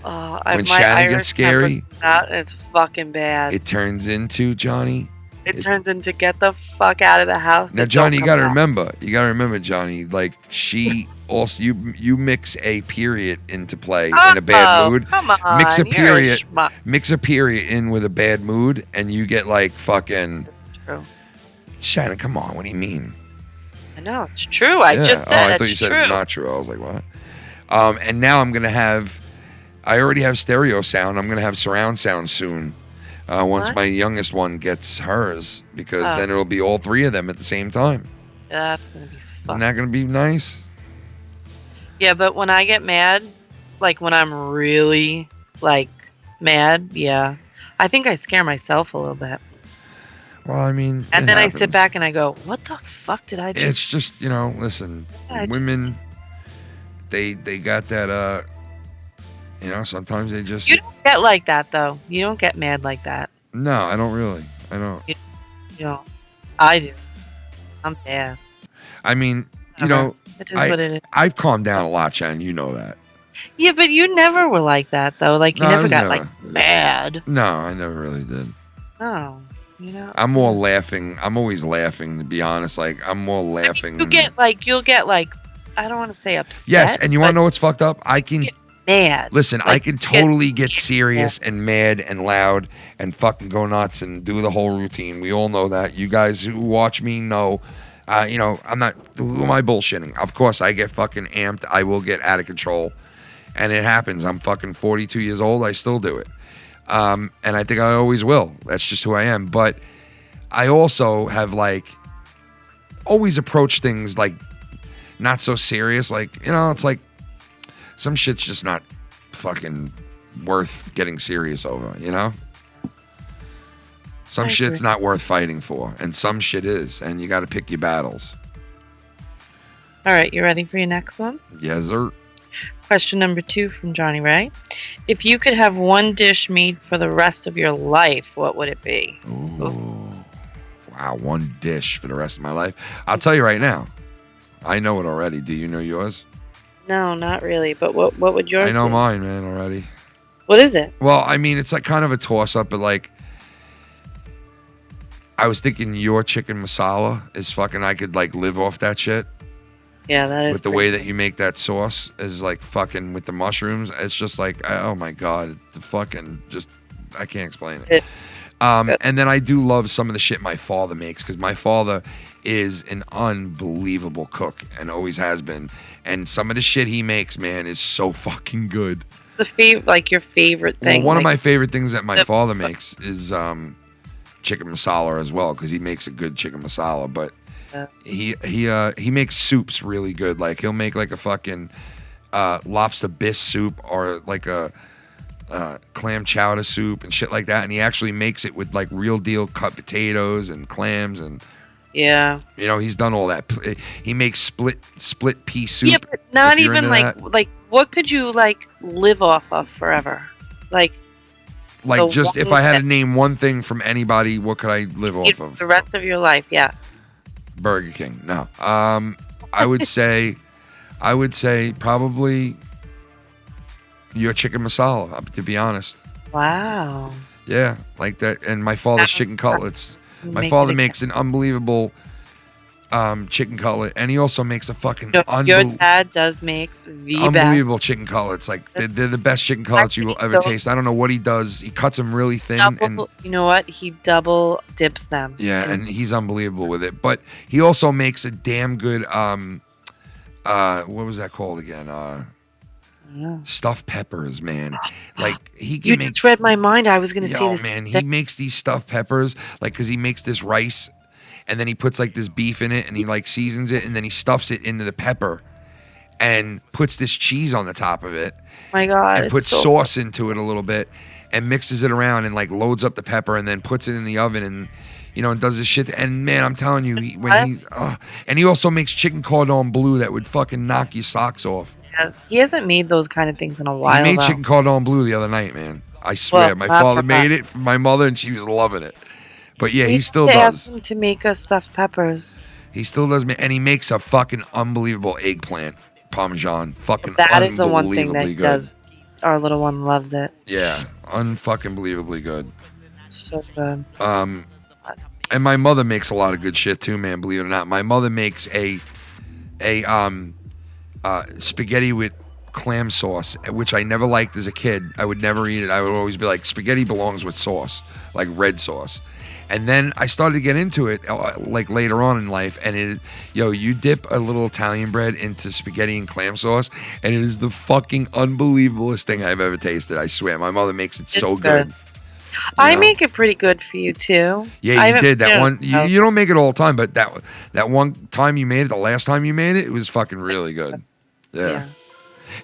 Oh, when my Shannon Irish gets scary, temper comes out and it's fucking bad. it turns into, Johnny. It turns into get the fuck out of the house. Now, and Johnny, don't you gotta come back. remember, Johnny, like she also, you mix a period into play in a bad mood. Come on, Mix a you're period. schmuck. Mix a period in with a bad mood, and you get like fucking. True. Shannon, come on. What do you mean? I know it's true. I just said I thought it's you said true. it's not true. I was like, what? And now I'm gonna have. I already have stereo sound. I'm gonna have surround sound soon. Once What? my youngest one gets hers, because Oh. then it'll be all three of them at the same time. That's gonna be Isn't fun. that gonna be nice? Yeah, but when I get mad, like when I'm really like mad, yeah, I think I scare myself a little bit, Well, I mean, and it then I happens. sit back and I go, "What the fuck did I do?" It's just, listen, I just- women, they got that. Sometimes they just. You don't get like that though. You don't get mad like that. No, I don't really. I don't. You know, I do. I'm bad. I mean, Whatever. It is what it is. I've calmed down a lot, Shannon. You know that. Yeah, but you never were like that though. Like you No, I never was got never. like mad. No, I never really did. No, I'm more laughing. I'm always laughing, to be honest. Like, I'm more laughing. you'll get like, I don't want to say upset. Yes, and you want to but know what's fucked up? I can. get mad. Listen, I Like, can get totally get scared. serious and mad and loud and fucking go nuts and do the whole routine. We all know that. You guys who watch me know. I'm not. Who am I bullshitting? Of course, I get fucking amped. I will get out of control, and it happens. I'm fucking 42 years old. I still do it, and I think I always will. That's just who I am. But I also have like always approached things like not so serious. Like, it's like some shit's just not fucking worth getting serious over. Some I shit's agree. not worth fighting for, and some shit is, and you got to pick your battles. All right, you ready for your next one? Yes, sir. Question number 2 from Johnny Ray. If you could have one dish made for the rest of your life, what would it be? Ooh. Wow, one dish for the rest of my life. I'll tell you right now. I know it already. Do you know yours? No, not really. But what would yours I know be? mine, man, already. What is it? Well, I mean, it's like kind of a toss-up, but like, I was thinking your chicken masala is fucking, I could like live off that shit. Yeah, that is. With the way that you make that sauce is like fucking with the mushrooms. It's just like, oh my God, the fucking just, I can't explain it. And then I do love some of the shit my father makes, because my father is an unbelievable cook and always has been. And some of the shit he makes, man, is so fucking good. It's your favorite thing. Well, one of like, my favorite things that my the- father makes is chicken masala as well, because he makes a good chicken masala. But he makes soups really good. Like, he'll make like a fucking lobster bisque soup, or like a clam chowder soup and shit like that. And he actually makes it with like real deal cut potatoes and clams, and Yeah. You know, he's done all that. He makes split pea soup. Yeah, but not if you're even into like that. what could you like live off of forever? Like just if I had to name one thing from anybody, what could I live off of? the rest of your life, yes. Burger King. No. I would say probably your chicken masala, to be honest. Wow. Yeah, like that. And my father's chicken cutlets. My father makes an unbelievable chicken cutlet, and he also makes a fucking your dad does make the unbelievable best. chicken cutlets. Like they're the best chicken cutlets you will ever taste. I don't know what he does. He cuts them really thin, and You know what? He double dips them. yeah, and he's unbelievable with it. But he also makes a damn good what was that called again? Stuffed peppers, man. Like he can You make. just read my mind. I was gonna say Yo, this. man, he makes these stuffed peppers like because he makes this rice, and then he puts like this beef in it, and he like seasons it, and then he stuffs it into the pepper, and puts this cheese on the top of it. My God, And it's puts so sauce into it a little bit, and mixes it around, and like loads up the pepper, and then puts it in the oven, and and does this shit. And man, I'm telling you, and he also makes chicken cordon bleu that would fucking knock your socks off. Yeah, he hasn't made those kind of things in a while. He made though. chicken cordon bleu the other night, man. I swear, my not father for made us. it for my mother, and she was loving it. But yeah, We he still need to does. ask him to make us stuffed peppers. He still does, and he makes a fucking unbelievable eggplant parmesan. Fucking That is the one thing that unbelievably he good. does. Our little one loves it. Yeah, unfucking believably good. So good. And my mother makes a lot of good shit too, man. Believe it or not, my mother makes a spaghetti with clam sauce, which I never liked as a kid. I would never eat it. I would always be like, spaghetti belongs with sauce, like red sauce. And then I started to get into it like later on in life, and you dip a little Italian bread into spaghetti and clam sauce, and it is the fucking unbelievablest thing I've ever tasted. I swear, my mother makes it so good. I make it pretty good for you too. Yeah, I you haven't- did that one. no. You don't make it all the time, but that one time you made it, the last time you made it was fucking really good. Yeah.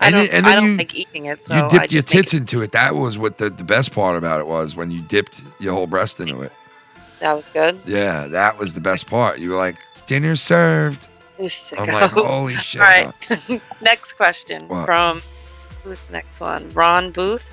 I don't, then I don't you, like eating it, so you I dipped your just make tits into it. That was what the best part about it was, when you dipped your whole breast into it. That was good. Yeah, that was the best part. You were like, dinner served. This I'm sicko. like, holy shit. All right. Next question What? from who's the next one? Ron Booth.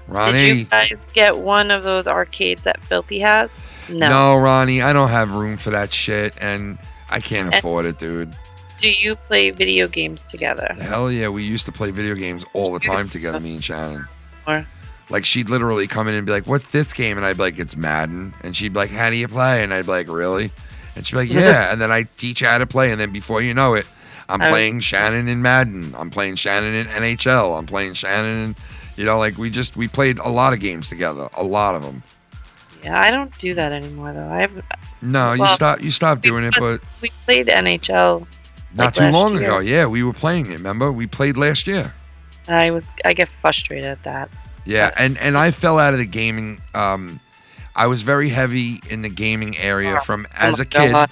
Ronnie. Did you guys get one of those arcades that Filthy has? No, Ronnie, I don't have room for that shit, and I can't And- afford it, dude. Do you play video games together? Hell yeah, we used to play video games all the time together, me and Shannon. Or Like, she'd literally come in and be like, what's this game? And I'd be like, it's Madden. And she'd be like, how do you play? And I'd be like, really? And she'd be like, yeah. And then I'd teach her how to play. And then before you know it, I'm playing Shannon in Madden. I'm playing Shannon in NHL. I'm playing Shannon in, we played a lot of games together. A lot of them. yeah, I don't do that anymore though. No, you stopped doing it, but we played NHL. not too last long year. ago. Yeah, we were playing it, remember? We played last year. I get frustrated at that. Yeah, and I fell out of the gaming. I was very heavy in the gaming area from as a kid. God.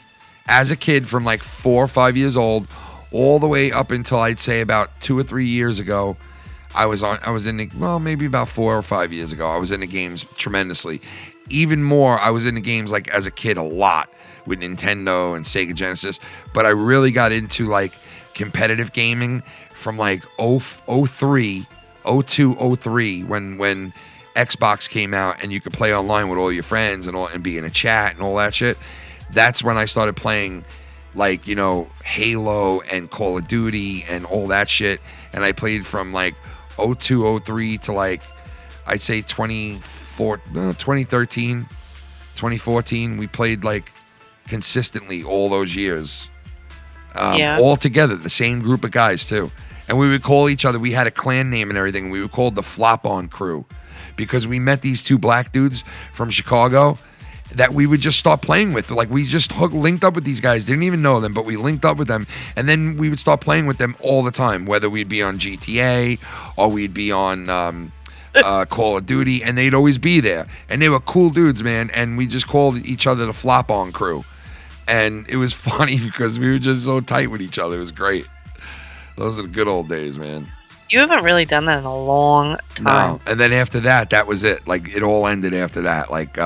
As a kid, from like 4 or 5 years old, all the way up until I'd say about 2 or 3 years ago. Maybe about 4 or 5 years ago, I was in the games tremendously. Even more, I was in the games like as a kid a lot with Nintendo and Sega Genesis. But I really got into like competitive gaming from like 03 when Xbox came out and you could play online with all your friends and be in a chat and all that shit. That's when I started playing like, Halo and Call of Duty and all that shit. And I played from like 02, 03 to like, I'd say 2013, 2014. We played like consistently all those years. All together, the same group of guys too. And we would call each other, we had a clan name and everything. We would call it the Flop On Crew because we met these two black dudes from Chicago that we would just start playing with. Like we just linked up with these guys, didn't even know them, but we linked up with them. And then we would start playing with them all the time, whether we'd be on GTA or we'd be on Call of Duty, and they'd always be there. And they were cool dudes, man. And we just called each other the Flop On Crew. And it was funny because we were just so tight with each other. It was great. Those are the good old days, man. You haven't really done that in a long time. No. And then after that, that was it. Like, it all ended after that. Like,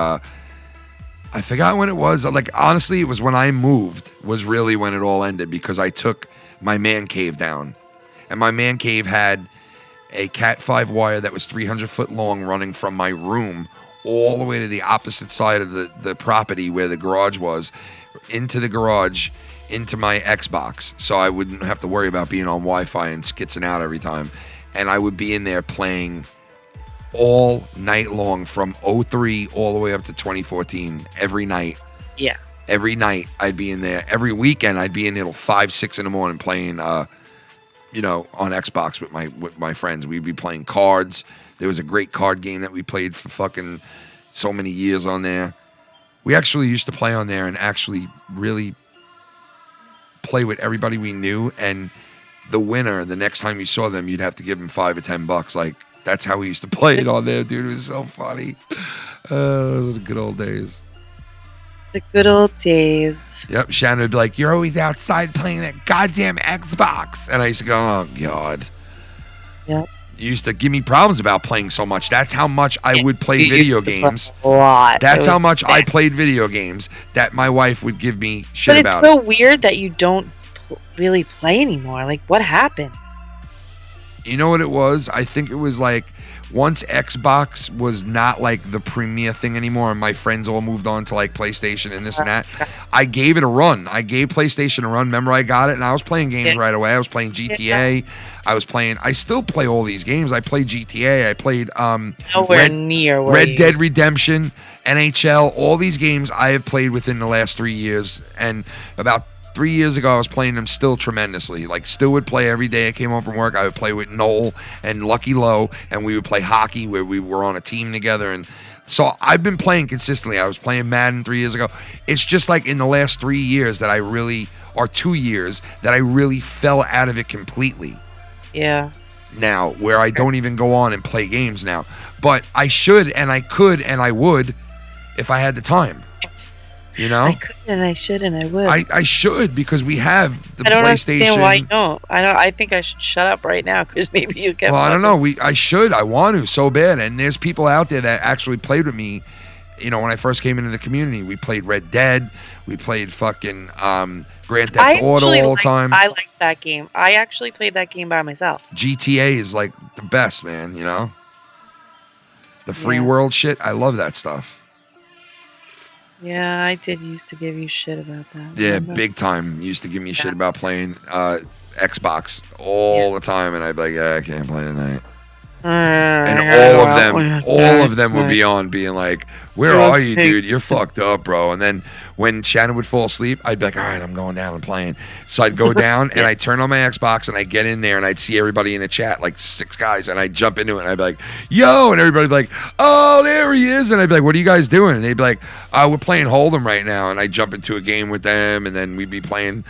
I forgot when it was. Like, honestly, it was when I moved was really when it all ended because I took my man cave down. And my man cave had a Cat 5 wire that was 300 foot long running from my room all the way to the opposite side of the property where the garage was, into the garage, into my Xbox. So I wouldn't have to worry about being on Wi-Fi and skitzing out every time. And I would be in there playing all night long from 03 all the way up to 2014 every night. Yeah. Every night I'd be in there. Every weekend I'd be in there till 5, 6 in the morning playing, on Xbox with my friends. We'd be playing cards. There was a great card game that we played for fucking so many years on there. We actually used to play on there and actually really play with everybody we knew. And the winner, the next time you saw them, you'd have to give them $5 or $10. Like, that's how we used to play it on there, dude. It was so funny. Those were the good old days. The good old days. Yep, Shannon would be like, "You're always outside playing that goddamn Xbox." And I used to go, "Oh, God." Yep. You used to give me problems about playing so much. That's how much I would play video games. A lot. That's how much I played video games that my wife would give me shit about. But it's so weird that you don't really play anymore. Like, what happened? You know what it was? I think it was like once Xbox was not like the premier thing anymore and my friends all moved on to like PlayStation and this and that, I gave it a run. I gave PlayStation a run. Remember, I got it and I was playing games right away. I was playing GTA. I still play all these games. I played GTA. I played nowhere near where Red Dead Redemption, NHL, all these games I have played within the last 3 years. And about 3 years ago, I was playing them still tremendously. Like, still would play every day I came home from work. I would play with Noel and Lucky Low, and we would play hockey where we were on a team together. And so I've been playing consistently. I was playing Madden 3 years ago. It's just like in the last 3 years that I really, or 2 years, that I really fell out of it completely. Yeah. Now, where I don't even go on and play games now. But I should, and I could, and I would if I had the time. You know? I could and I should and I would. I should, because we have the PlayStation. I don't understand why you don't. I think I should shut up right now because maybe you get. Well, I don't know. I want to so bad. And there's people out there that actually played with me. When I first came into the community, we played Red Dead. We played fucking Grand Theft Auto all the time. I like that game. I actually played that game by myself. GTA is like the best, man. The free world shit. I love that stuff. Yeah, I did used to give you shit about that. Yeah, big time. Used to give me shit about playing Xbox all the time, and I'd be like, "Yeah, I can't play tonight." And all of them would be on, being like, "Where are you, dude? You're fucked up, bro." And then when Shannon would fall asleep, I'd be like, "All right, I'm going down and playing." So I'd go down and I'd turn on my Xbox and I'd get in there and I'd see everybody in the chat, like 6 guys, and I'd jump into it and I'd be like, "Yo!" And everybody'd be like, "Oh, there he is!" And I'd be like, "What are you guys doing?" And they'd be like, "We're playing Hold'em right now." And I'd jump into a game with them, and then we'd be playing,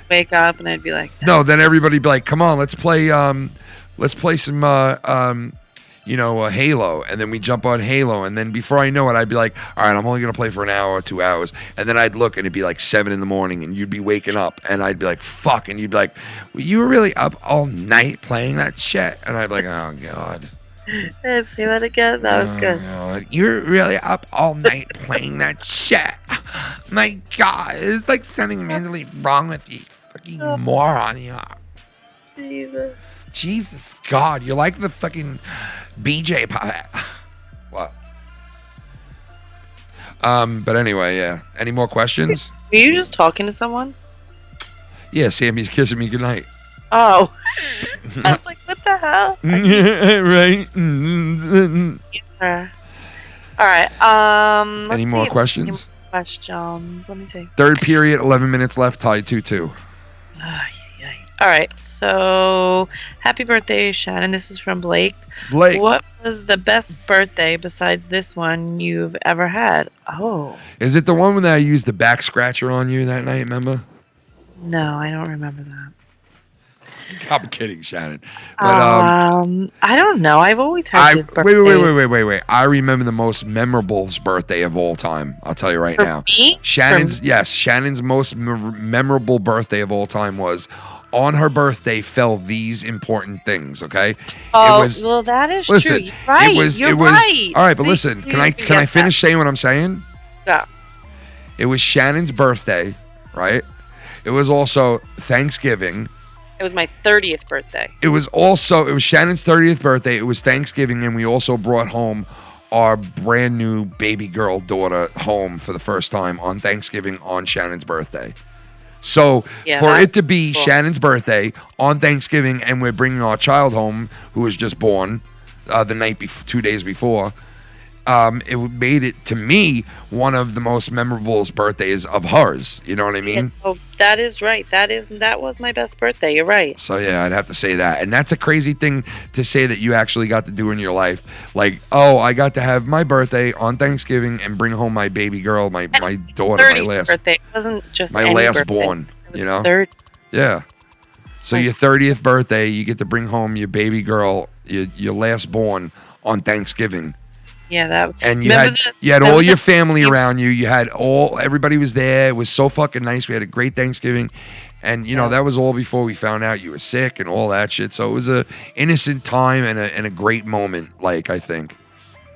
Wake up and I'd be like, no. Then everybody'd be like, "Come on, let's play some Halo." And then we jump on Halo, and then before I know it, I'd be like, "All right, I'm only gonna play for an hour or 2 hours." And then I'd look and it'd be like 7 in the morning and you'd be waking up and I'd be like, "Fuck." And you'd be like, "Well, you were really up all night playing that shit?" And I'd be like, "Oh, God." Say that again. That was good. God. You're really up all night playing that shit. My God, it's like something mentally wrong with you. Fucking moron you are. Jesus God, you're like the fucking BJ puppet. What? But anyway, yeah. Any more questions? Were you just talking to someone? Yeah, Sammy's kissing me goodnight. Oh. I was like, what the hell? Right. All right. Any more questions? Let me see. Third period, 11 minutes left, tied 2-2. All right. So, happy birthday, Shannon. This is from Blake. Blake. What was the best birthday besides this one you've ever had? Oh. Is it the one when I used the back scratcher on you that night, remember? No, I don't remember that. I'm kidding, Shannon. But, I don't know. I've always had good birthdays. Wait. I remember the most memorable birthday of all time. I'll tell you right now. Me? Shannon's most memorable birthday of all time was on her birthday fell these important things, okay? Oh, well, that is true. You're right. You're right. All right, but listen, can I finish saying what I'm saying? Yeah. It was Shannon's birthday, right? It was also Thanksgiving. It was my 30th birthday. It was Shannon's 30th birthday. It was Thanksgiving, and we also brought home our brand new baby girl daughter home for the first time on Thanksgiving on Shannon's birthday. So for it to be Shannon's birthday on Thanksgiving, and we're bringing our child home who was just born the night 2 days before, it made it, to me, one of the most memorable birthdays of hers. You know what I mean? Oh, that is right. That was my best birthday. You're right. So yeah, I'd have to say that. And that's a crazy thing to say that you actually got to do in your life. Like, oh, I got to have my birthday on Thanksgiving and bring home my baby girl, my daughter, my last birthday. It wasn't just my any last birthday. born. It was You know? third. Yeah. So your 30th birthday, you get to bring home your baby girl, your last born on Thanksgiving. Yeah, that. And you had all your family around you. You had everybody was there. It was so fucking nice. We had a great Thanksgiving, and you know that was all before we found out you were sick and all that shit. So it was a innocent time and a great moment. Like, I think,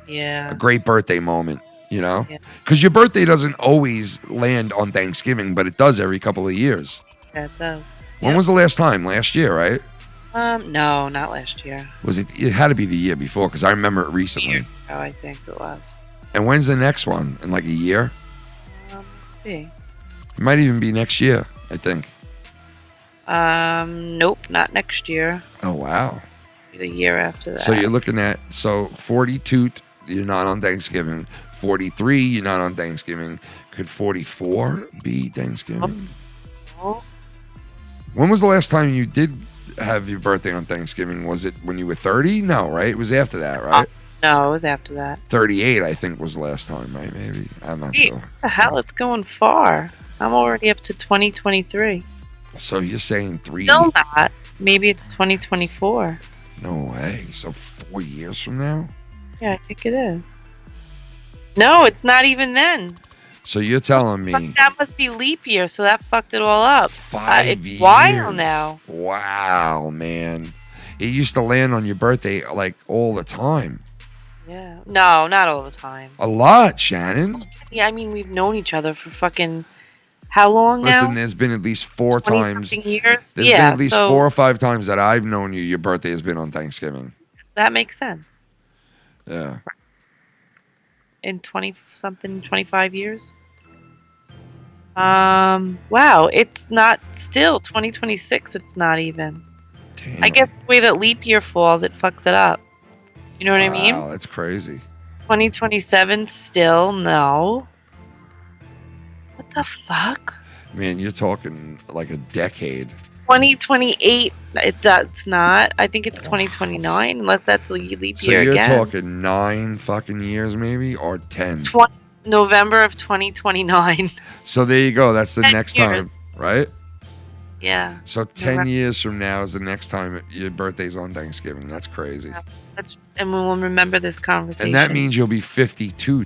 a great birthday moment. You know, because your birthday doesn't always land on Thanksgiving, but it does every couple of years. Yeah, it does. When was the last time? Last year, right? No, not last year. Was it? It had to be the year before, because I remember it recently. Oh, I think it was. And when's the next one? In like a year? Let's see. It might even be next year, I think. Nope, not next year. Oh, wow. The year after that. So you're looking at, 42, you're not on Thanksgiving. 43, you're not on Thanksgiving. Could 44 be Thanksgiving? Oh. When was the last time you did have your birthday on Thanksgiving? Was it when you were 30? No, right? It was after that, right? No, it was after that. 38, I think, was the last time, right? Maybe. I'm not sure. What the hell? It's going far. I'm already up to 2023. So you're saying 3? Still not. Maybe it's 2024. No way. So 4 years from now? Yeah, I think it is. No, it's not even then. So you're telling me that must be leap year, so that fucked it all up. 5 years. It's wild now. Wow, man. It used to land on your birthday like all the time. Yeah. No, not all the time. A lot, Shannon. Yeah, I mean, we've known each other for fucking how long now? Listen, there's been at least 4 times. Years? There's been at least 4 or 5 times that I've known you. Your birthday has been on Thanksgiving. That makes sense. Yeah. In 25 years. Wow, it's not still 2026. It's not even. Damn. I guess the way that leap year falls, it fucks it up. You know what I mean? Wow, that's crazy. 2027 still no. What the fuck? Man, you're talking like a decade. 2028. It's not. I think it's 2029. Unless that's a leap year So you're again. talking 9 fucking years, maybe, or 10. November of 2029. So there you go. That's the 10 next years. time, right? Yeah. So 10 years from now is the next time your birthday's on Thanksgiving. That's crazy. And we will remember this conversation. And that means you'll be 52.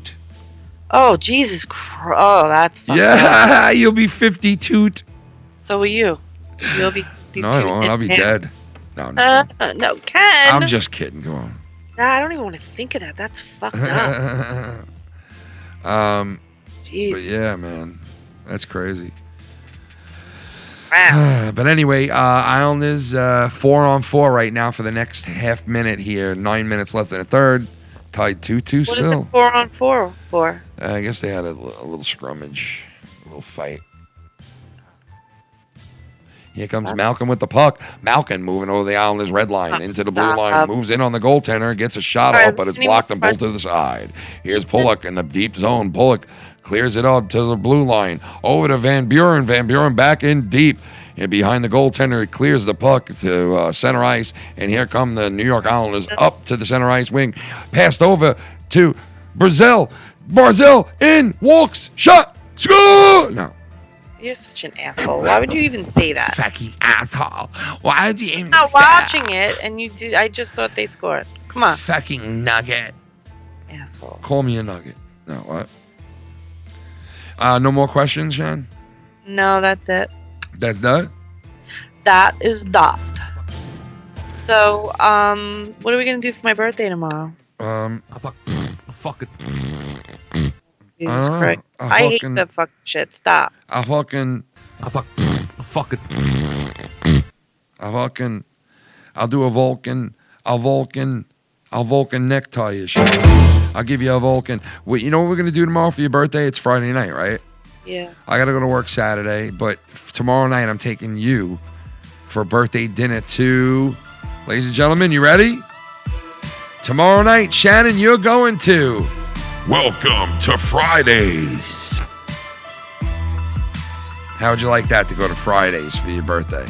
Oh, Jesus Christ. Oh, that's fucked Yeah, you'll be 52. So will you. You'll be... No, I won't. I'll be dead. No, no, Ken. I'm just kidding. Come on. Nah, I don't even want to think of that. That's fucked up. Jesus. But yeah, man. That's crazy. Wow. But anyway, Islanders 4-on-4 right now for the next half minute here. 9 minutes left in the third. Tied 2-2 What still. is it 4-on-4 for? I guess they had a little scrummage, a little fight. Here comes Malcolm with the puck. Malcolm moving over the Islanders' red line into the blue line. Moves in on the goaltender. Gets a shot off, but it's blocked and pulled to the side. Here's Pulock in the deep zone. Pulock clears it up to the blue line. Over to Van Buren. Van Buren back in deep. And behind the goaltender, it clears the puck to center ice. And here come the New York Islanders up to the center ice wing. Passed over to Brazil. Barzell in, walks, shot, score! No. You're such an asshole. Why would you even say that? Fucking asshole. Why would you even I'm not watching it, and you do. I just thought they scored. Come on. Fucking nugget. Asshole. Call me a nugget. No, what? No more questions, Shan? No, that's it. That's that? That is that. So, what are we gonna do for my birthday tomorrow? Fuck it. You Jesus don't know. Christ. I I hate fucking- that fucking shit. Stop. I fucking, I'll do a Vulcan necktie you shit. I'll give you a Vulcan. Wait, you know what we're gonna do tomorrow for your birthday? It's Friday night, right? Yeah. I gotta go to work Saturday, but tomorrow night I'm taking you for birthday dinner too. Ladies and gentlemen, you ready? Tomorrow night, Shannon, you're going to. Welcome to Fridays. How would you like that to go to Fridays for your birthday?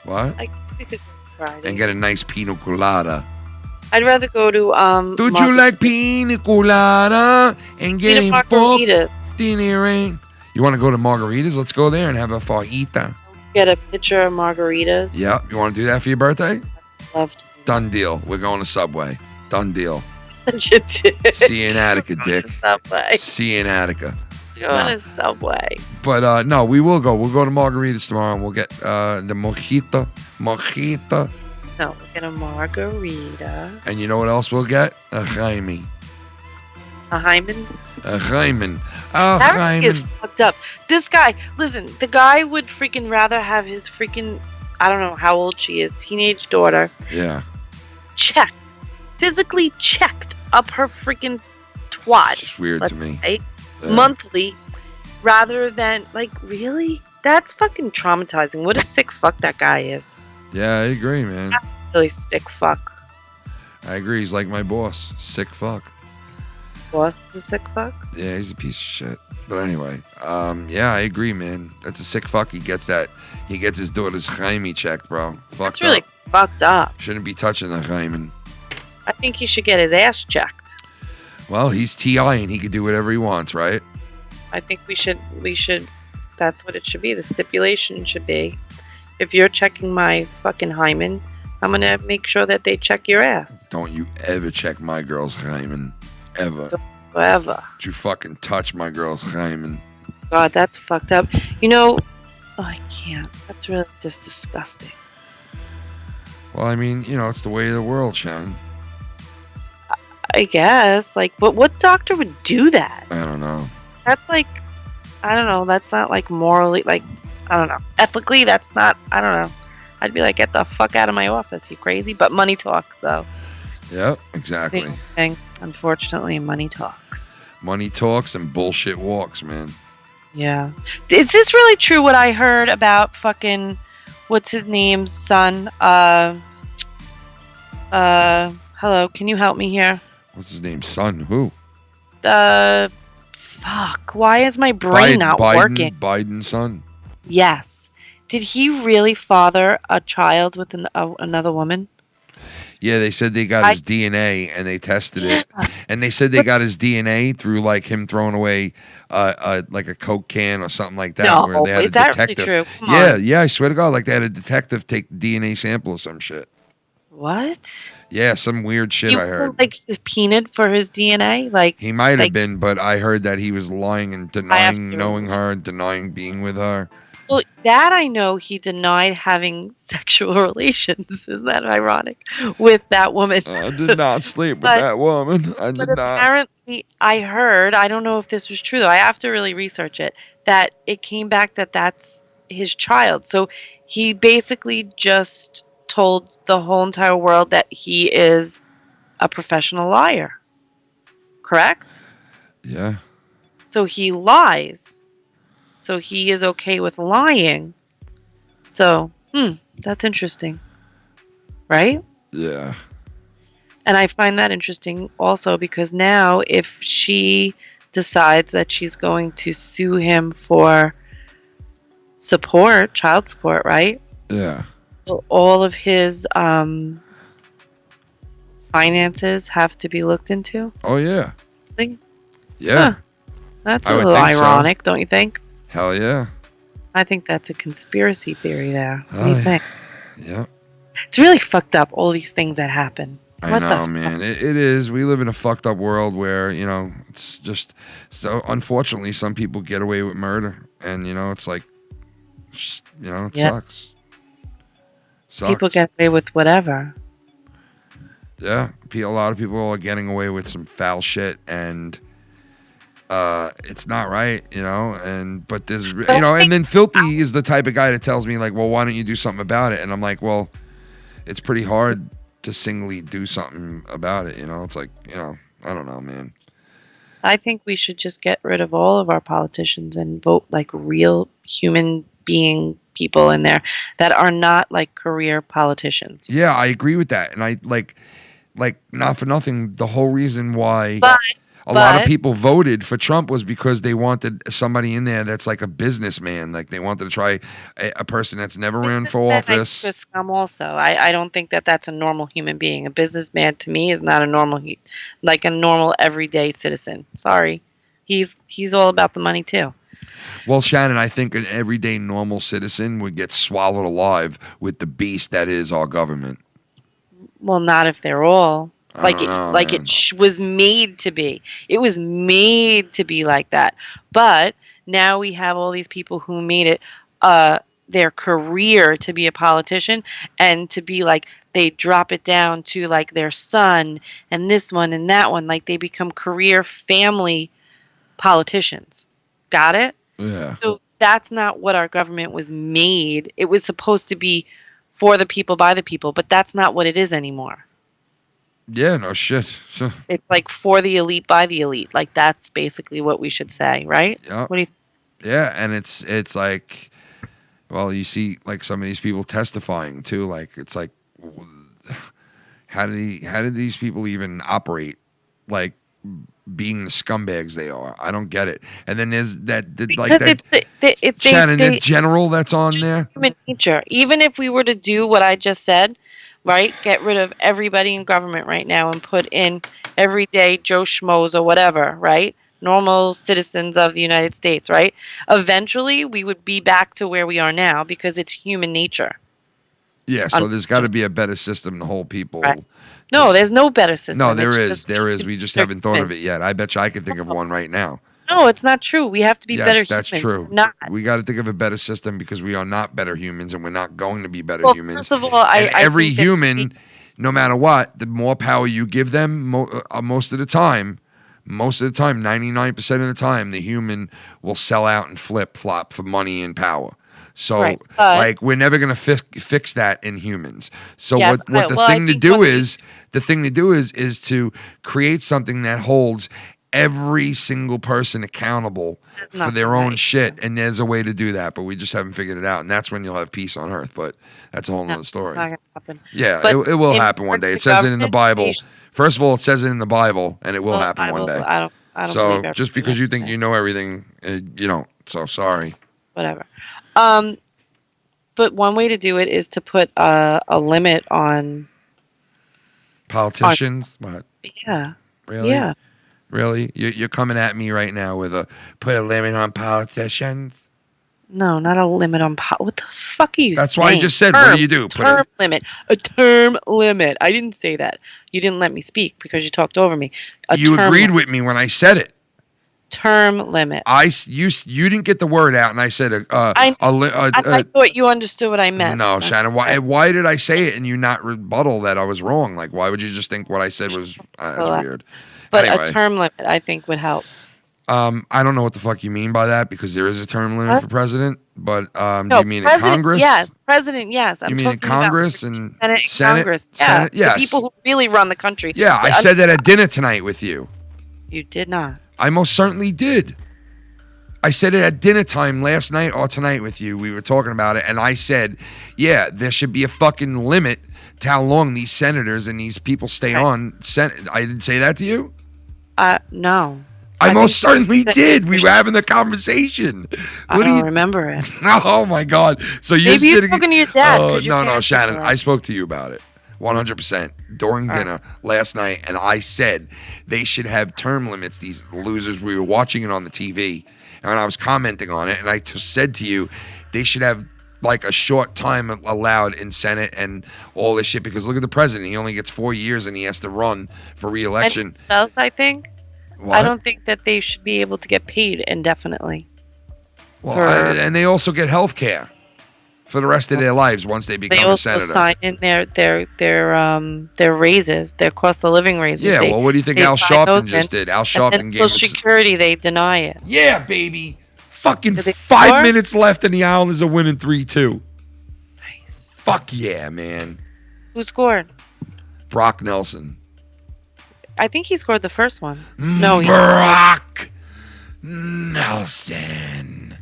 What? We could go Friday. And get a nice pina colada. I'd rather go to Don't you like pina colada and getting margarita? rain? You want to go to Margaritas? Let's go there and have a fajita. Get a pitcher of margaritas. Yep. You want to do that for your birthday? Love to. Done deal. We're going to Subway. Done deal. Such a dick. See you in Attica, Dick. Subway. See you in Attica. Go on a Subway. But no, we will go. We'll go to Margaritas tomorrow and we'll get the mojito. Mojito. No, we'll get a margarita. And you know what else we'll get? A Jaime. A hymen. A Jaime. A That Jaime. is fucked up. This guy, listen, the guy would freaking rather have his freaking, I don't know how old she is, teenage daughter, Yeah. checked, physically checked up her freaking twat. It's just weird let's to me. say, Yeah. monthly, rather than, like, really? That's fucking traumatizing. What a sick fuck that guy is. Yeah, I agree, man. Really sick fuck. I agree. He's like my boss. Sick fuck. Boss the sick fuck? Yeah, he's a piece of shit. But anyway, yeah, I agree, man. That's a sick fuck. He gets that. He gets his daughter's Jaime checked, bro. Fucked That's really up. fucked up. Shouldn't be touching the Jaime. I think he should get his ass checked. Well, he's T.I. and he can do whatever he wants, right? I think we should, that's what it should be. The stipulation should be, if you're checking my fucking hymen, I'm going to make sure that they check your ass. Don't you ever check my girl's Jaime. Ever. Forever. Don't you fucking touch my girl's Jaime. God, that's fucked up. You know, I can't. That's really just disgusting. Well, I mean, you know, it's the way of the world, Shan. I guess. Like, but what doctor would do that? I don't know. That's like, I don't know. That's not like morally, like, I don't know. Ethically, that's not, I don't know. I'd be like, get the fuck out of my office, you crazy? But money talks, though. Yep, exactly. Thing. Unfortunately, money talks. Money talks and bullshit walks, man. Yeah. Is this really true what I heard about fucking, what's his name's son? Hello, can you help me here? What's his name? Son? Who? Fuck, why is my brain not working? Biden's son? Yes. Did he really father a child with another woman? Yeah, they said they got his DNA and they tested it, and they said they got his DNA through like him throwing away like a Coke can or something like that. No, where they had is a that really detective. true? Come Yeah, on. yeah, I swear to God, like they had a detective take the DNA sample or some shit. What? Yeah, some weird shit He I was, heard. like subpoenaed for his DNA? Like He might have like- been, but I heard that he was lying and have to denying knowing realize. her, denying being with her. Well, that I know he denied having sexual relations. Isn't that ironic? With that woman. I did not sleep with But- that woman. I But did not. apparently, I heard, I don't know if this was true though, I have to really research it, that it came back that that's his child. So he basically just told the whole entire world that he is a professional liar. Correct? Yeah. So he lies. So he is okay with lying. So, that's interesting. Right? Yeah. And I find that interesting also because now if she decides that she's going to sue him for support, child support, right? Yeah. So all of his finances have to be looked into. Oh yeah. Think? Yeah. Huh. That's I a would little think so. ironic, don't you think? Hell yeah. I think that's a conspiracy theory there. What do Oh, you yeah. think? Yeah. It's really fucked up, all these things that happen. I What the know, fuck? man. It is. We live in a fucked up world where, you know, it's just so unfortunately some people get away with murder. And, you know, it's like, you know, it Yeah. sucks. Sucks. People get away with whatever. Yeah. A lot of people are getting away with some foul shit. And it's not right, but there's, and then Filthy is the type of guy that tells me like, well, why don't you do something about it? And I'm like, well, it's pretty hard to singly do something about it. It's like, I don't know, man. I think we should just get rid of all of our politicians and vote like real human being people in there that are not like career politicians. Yeah, I agree with that. And I like not for nothing, the whole reason why a lot of people voted for Trump was because they wanted somebody in there that's like a businessman. Like they wanted to try a person that's never ran for office. That's scum also. I don't think that that's a normal human being. A businessman to me is not a normal, like a normal everyday citizen. Sorry. He's all about the money too. Well, Shannon, I think an everyday normal citizen would get swallowed alive with the beast that is our government. Well, not if they're all was made to be. It was made to be like that. But now we have all these people who made it their career to be a politician and to be like they drop it down to like their son and this one and that one. Like they become career family politicians. Got it? Yeah. So that's not what our government was made. It was supposed to be for the people, by the people, but that's not what it is anymore. Yeah, no shit. It's like for the elite, by the elite. Like that's basically what we should say, right? Yeah. What do you Yeah, and it's like, well, you see like some of these people testifying too. Like it's like, how did these people even operate? Like being the scumbags they are. I don't get it. And then there's that Shannon, the general that's on there. Human nature. Even if we were to do what I just said, right? Get rid of everybody in government right now and put in everyday Joe Schmoes or whatever, right? Normal citizens of the United States, right? Eventually, we would be back to where we are now because it's human nature. Yeah, so there's got to be a better system to hold people. Right. No, there's no better system. No, there is. There is. We just haven't thought of it yet. I bet you I could think of one right now. No, it's not true. We have to be better humans. Yes, that's true. We got to think of a better system because we are not better humans and we're not going to be better humans. First of all, every human, no matter what, the more power you give them, most of the time, 99% of the time, the human will sell out and flip-flop for money and power. So, like, we're never going to fix that in humans. So, yes, the thing to do is to create something that holds every single person accountable for their own shit. And there's a way to do that, but we just haven't figured it out. And that's when you'll have peace on earth. But that's a whole nother story. Not gonna happen. Yeah, it will happen one day. It says it in the Bible. First of all, it says it in the Bible, and it will happen one day. I don't so believe just because you think you know everything, you don't. So sorry. Whatever. But one way to do it is to put a limit on politicians. What? Yeah. Really? Yeah. Really? You're coming at me right now with put a limit on politicians? No, not a limit on what the fuck are you saying? That's why I just said, what do you do? Term limit. A term limit. I didn't say that. You didn't let me speak because you talked over me. You agreed with me when I said it. Term limit. You didn't get the word out, and I said I thought you understood what I meant. No, Shannon. Why did I say it and you not rebuttal that I was wrong? Like, why would you just think what I said was that's weird? But anyway. A term limit, I think, would help. I don't know what the fuck you mean by that because there is a term limit for president. But do you mean in Congress? Yes, president. Yes, you mean in Congress and Senate? Congress. Senate? Yeah, yes. the people who really run the country. Yeah, I said that at dinner tonight with you. You did not. I most certainly did. I said it at dinner time last night or tonight with you. We were talking about it, and I said, yeah, there should be a fucking limit to how long these senators and these people stay on. I didn't say that to you? No. I most certainly did. We were having the conversation. I don't remember it. Oh, my God. So you're Maybe you're talking to your dad. No, Shannon. I spoke to you about it. 100% during dinner last night, and I said they should have term limits, these losers. We were watching it on the TV, and I was commenting on it, and I said to you, they should have like a short time allowed in Senate and all this shit, because look at the president. He only gets 4 years, and he has to run for re-election. And what else I think? What? I don't think that they should be able to get paid indefinitely. Well, and they also get health care for the rest of their lives once they They become a also senator. sign in their raises, their cost of living raises. Yeah, They- well, what do you think they Al sign those Sharpton just in, did? Al And Sharpton then gave Social us... Security, they deny it. Yeah, baby. Fucking Did they 5 score? minutes left and the Islanders are winning 3-2. Nice. Fuck yeah, man. Who scored? Brock Nelson. I think he scored the first one. No, he Brock Nelson.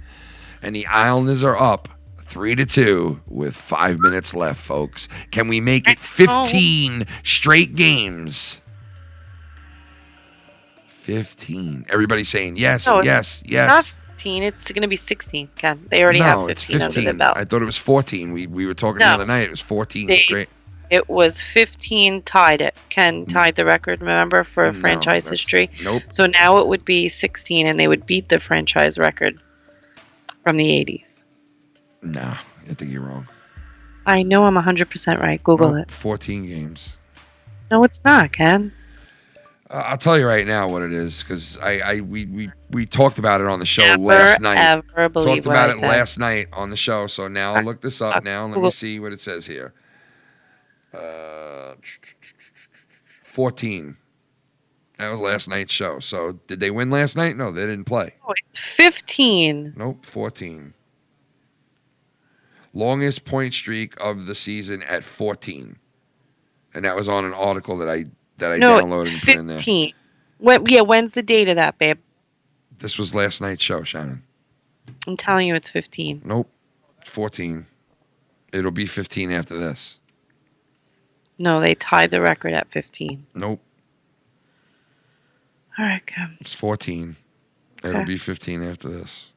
And the Islanders are up 3-2 with 5 minutes left, folks. Can we make it 15 straight games? 15. Everybody's saying yes, No, yes, not yes. 15. It's going to be 16, Ken. They already have 15 under their belt. I thought it was 14. We were talking the No. other night. It was 14 They- straight. It was 15 tied it. Ken tied the record, remember, for No, franchise that's- history. Nope. So now it would be 16, and they would beat the franchise record from the 80s. No, I think you're wrong. I know I'm 100% right. Google it. 14 games. No, it's not, Ken. I'll tell you right now what it is, because we talked about it on the show Never, last night. ever believe Talked what about I it said. last night on the show. So now I'll look this up now. And let me Google. see what it says here. 14. That was last night's show. So did they win last night? No, they didn't play. Oh, it's 15. Nope, 14. Longest point streak of the season at 14. And that was on an article that I No, downloaded it's and put in there. 15. When's the date of that, babe? This was last night's show, Shannon. I'm telling you, it's 15. Nope, 14. It'll be 15 after this. No, they tied the record at 15. Nope, All right, Ken. it's 14. It'll Okay. be 15 after this.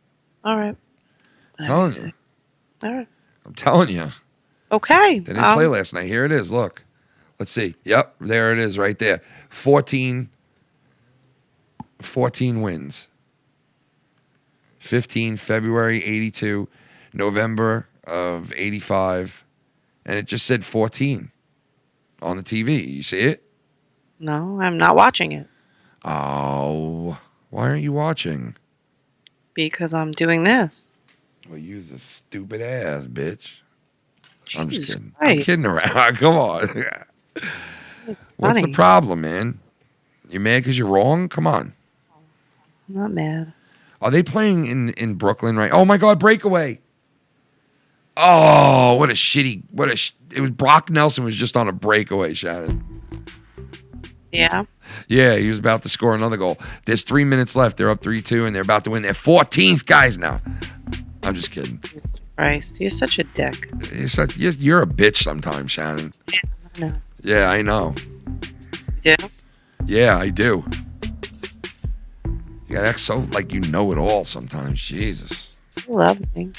All right. Telling you. All right. I'm telling you. Okay. They didn't play last night. Here it is. Look. Let's see. Yep, there it is right there. 14 wins. 15 February 82, November of 85, and it just said 14 on the TV. You see it? No, I'm not watching it Oh, why aren't you watching? because I'm doing this. Well, you the stupid ass bitch. I'm just Jesus kidding. I'm Christ. kidding around. Come on. What's the Funny. problem, man? You mad because you're wrong? Come on. I'm not mad. Are they playing in Brooklyn right? Oh my God, breakaway. Oh, what a shitty, it was Brock Nelson was just on a breakaway, Shannon. Yeah. Yeah, he was about to score another goal. There's 3 minutes left. They're up 3-2 and they're about to win their 14th guys now. I'm just kidding. Christ, you're such a dick. You're a bitch sometimes, Shannon. I know. Yeah, I know. You do? Yeah, I do. You gotta act so like you know it all sometimes. Jesus. You love me.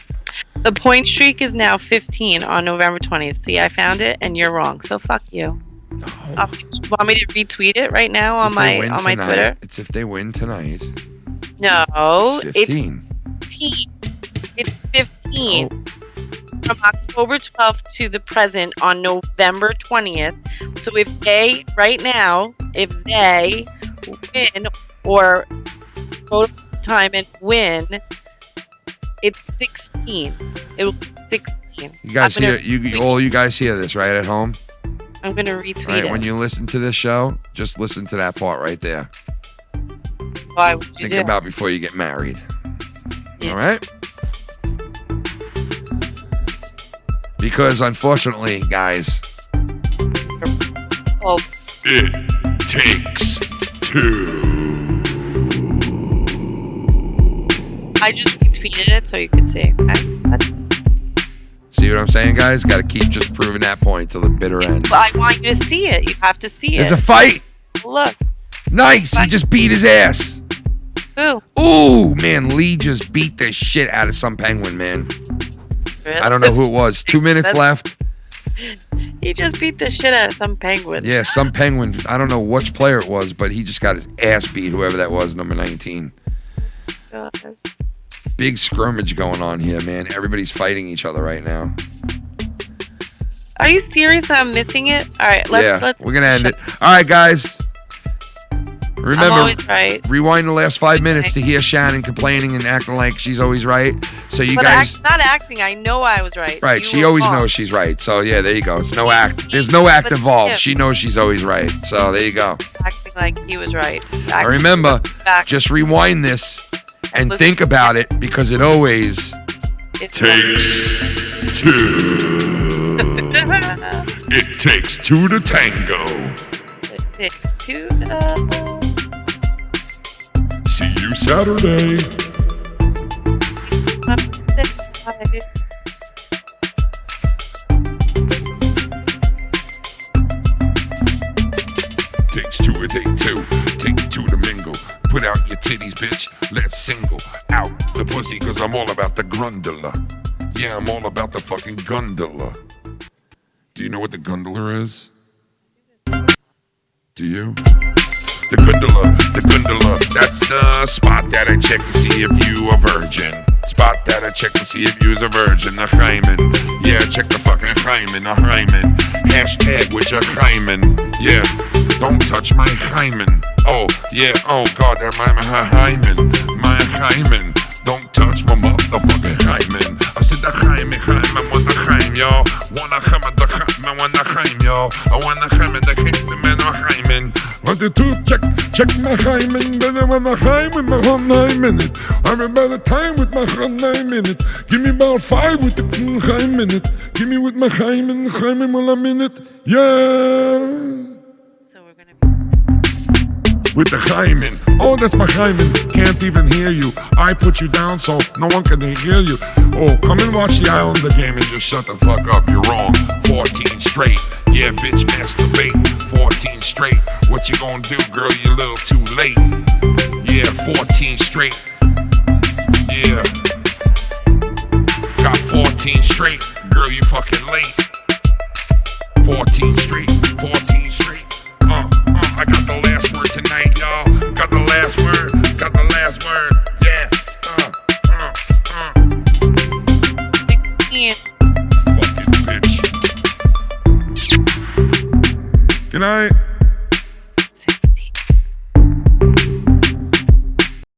The point streak is now 15 on November 20th. See, I found it, and you're wrong. So fuck you. No. Want me to retweet it right now on my Twitter? It's if they win tonight. No, It's it's 15. 15. It's 15. Oh. From October 12th to the present on November 20th. So if they, right now, if they win or go to time and win, it's 16. It'll be 16. You guys I'm gonna hear all you guys hear this right at home? I'm going to retweet Right, it. when you listen to this show, just listen to that part right there. Why would you Think do? about before you get married. Yeah. All right? Because unfortunately, guys, Oh, It takes two. I just retweeted it so you could see. Okay? see what I'm saying, guys? Got to keep just proving that point till the bitter end. I want you to see it. You have to see There's it. a fight. Look. Nice. He just beat his ass. Who? Ooh, man, Lee just beat the shit out of some penguin, man. I don't know who it was. 2 minutes left. He just beat the shit out of some penguin. Yeah, some penguin. I don't know which player it was, but he just got his ass beat, whoever that was, number 19. God. Big scrimmage going on here, man. Everybody's fighting each other right now. Are you serious? I'm missing it. All right, let's. We're gonna end it. All right, guys. Remember, I'm always right. rewind the last 5 minutes to hear Shannon complaining and acting like she's always right. So you guys, not acting. I know I was right. right? You She were always wrong. knows she's right. So yeah, there you go. It's no act. There's no act But involved. yeah. She knows she's always right. So there you go. Acting like he was right. I remember, Back. just rewind this and listen think to about it because it always It's Takes two. It takes two to tango. See you Saturday. Takes two, it take two. Take two to mingle. Put out your titties, bitch. Let's single out the pussy, cause I'm all about the grundler. Yeah, I'm all about the fucking gondola. Do you know what the gondola is? Do you? The gondola, that's the spot that I check to see if you a virgin. Spot that I check to see if you's a virgin, a hymen. Yeah, check the fucking hymen, a hymen. Hashtag with your hymen. Yeah, don't touch my hymen. Oh, yeah, oh god, that my hymen. My hymen. Don't touch my motherfucking hymen. I said the hymen, want the hymen, y'all. Wanna hymen, the hymen, want the hymen, y'all. I wanna hymen, the hymen, the hymen. Want the two, check my hymen. Then I wanna hymen, my hymen. I remember the time with my hymen. Give me about 5 with the hymen. Give me with my hymen 1 minute. Yeah. With the hymen. Oh, that's my hymen. Can't even hear you. I put you down so no one can hear you. Oh, come and watch the Islander game and just shut the fuck up. You're wrong. 14 straight. Yeah, bitch, masturbate. 14 straight. What you gonna do, girl? You're a little too late. Yeah, 14 straight. Yeah. Got 14 straight. Girl, you fucking late. 14 straight. 14 straight. I got the last word tonight, y'all. Got the last word. Got the last word. Yeah. Fucking bitch. Good night.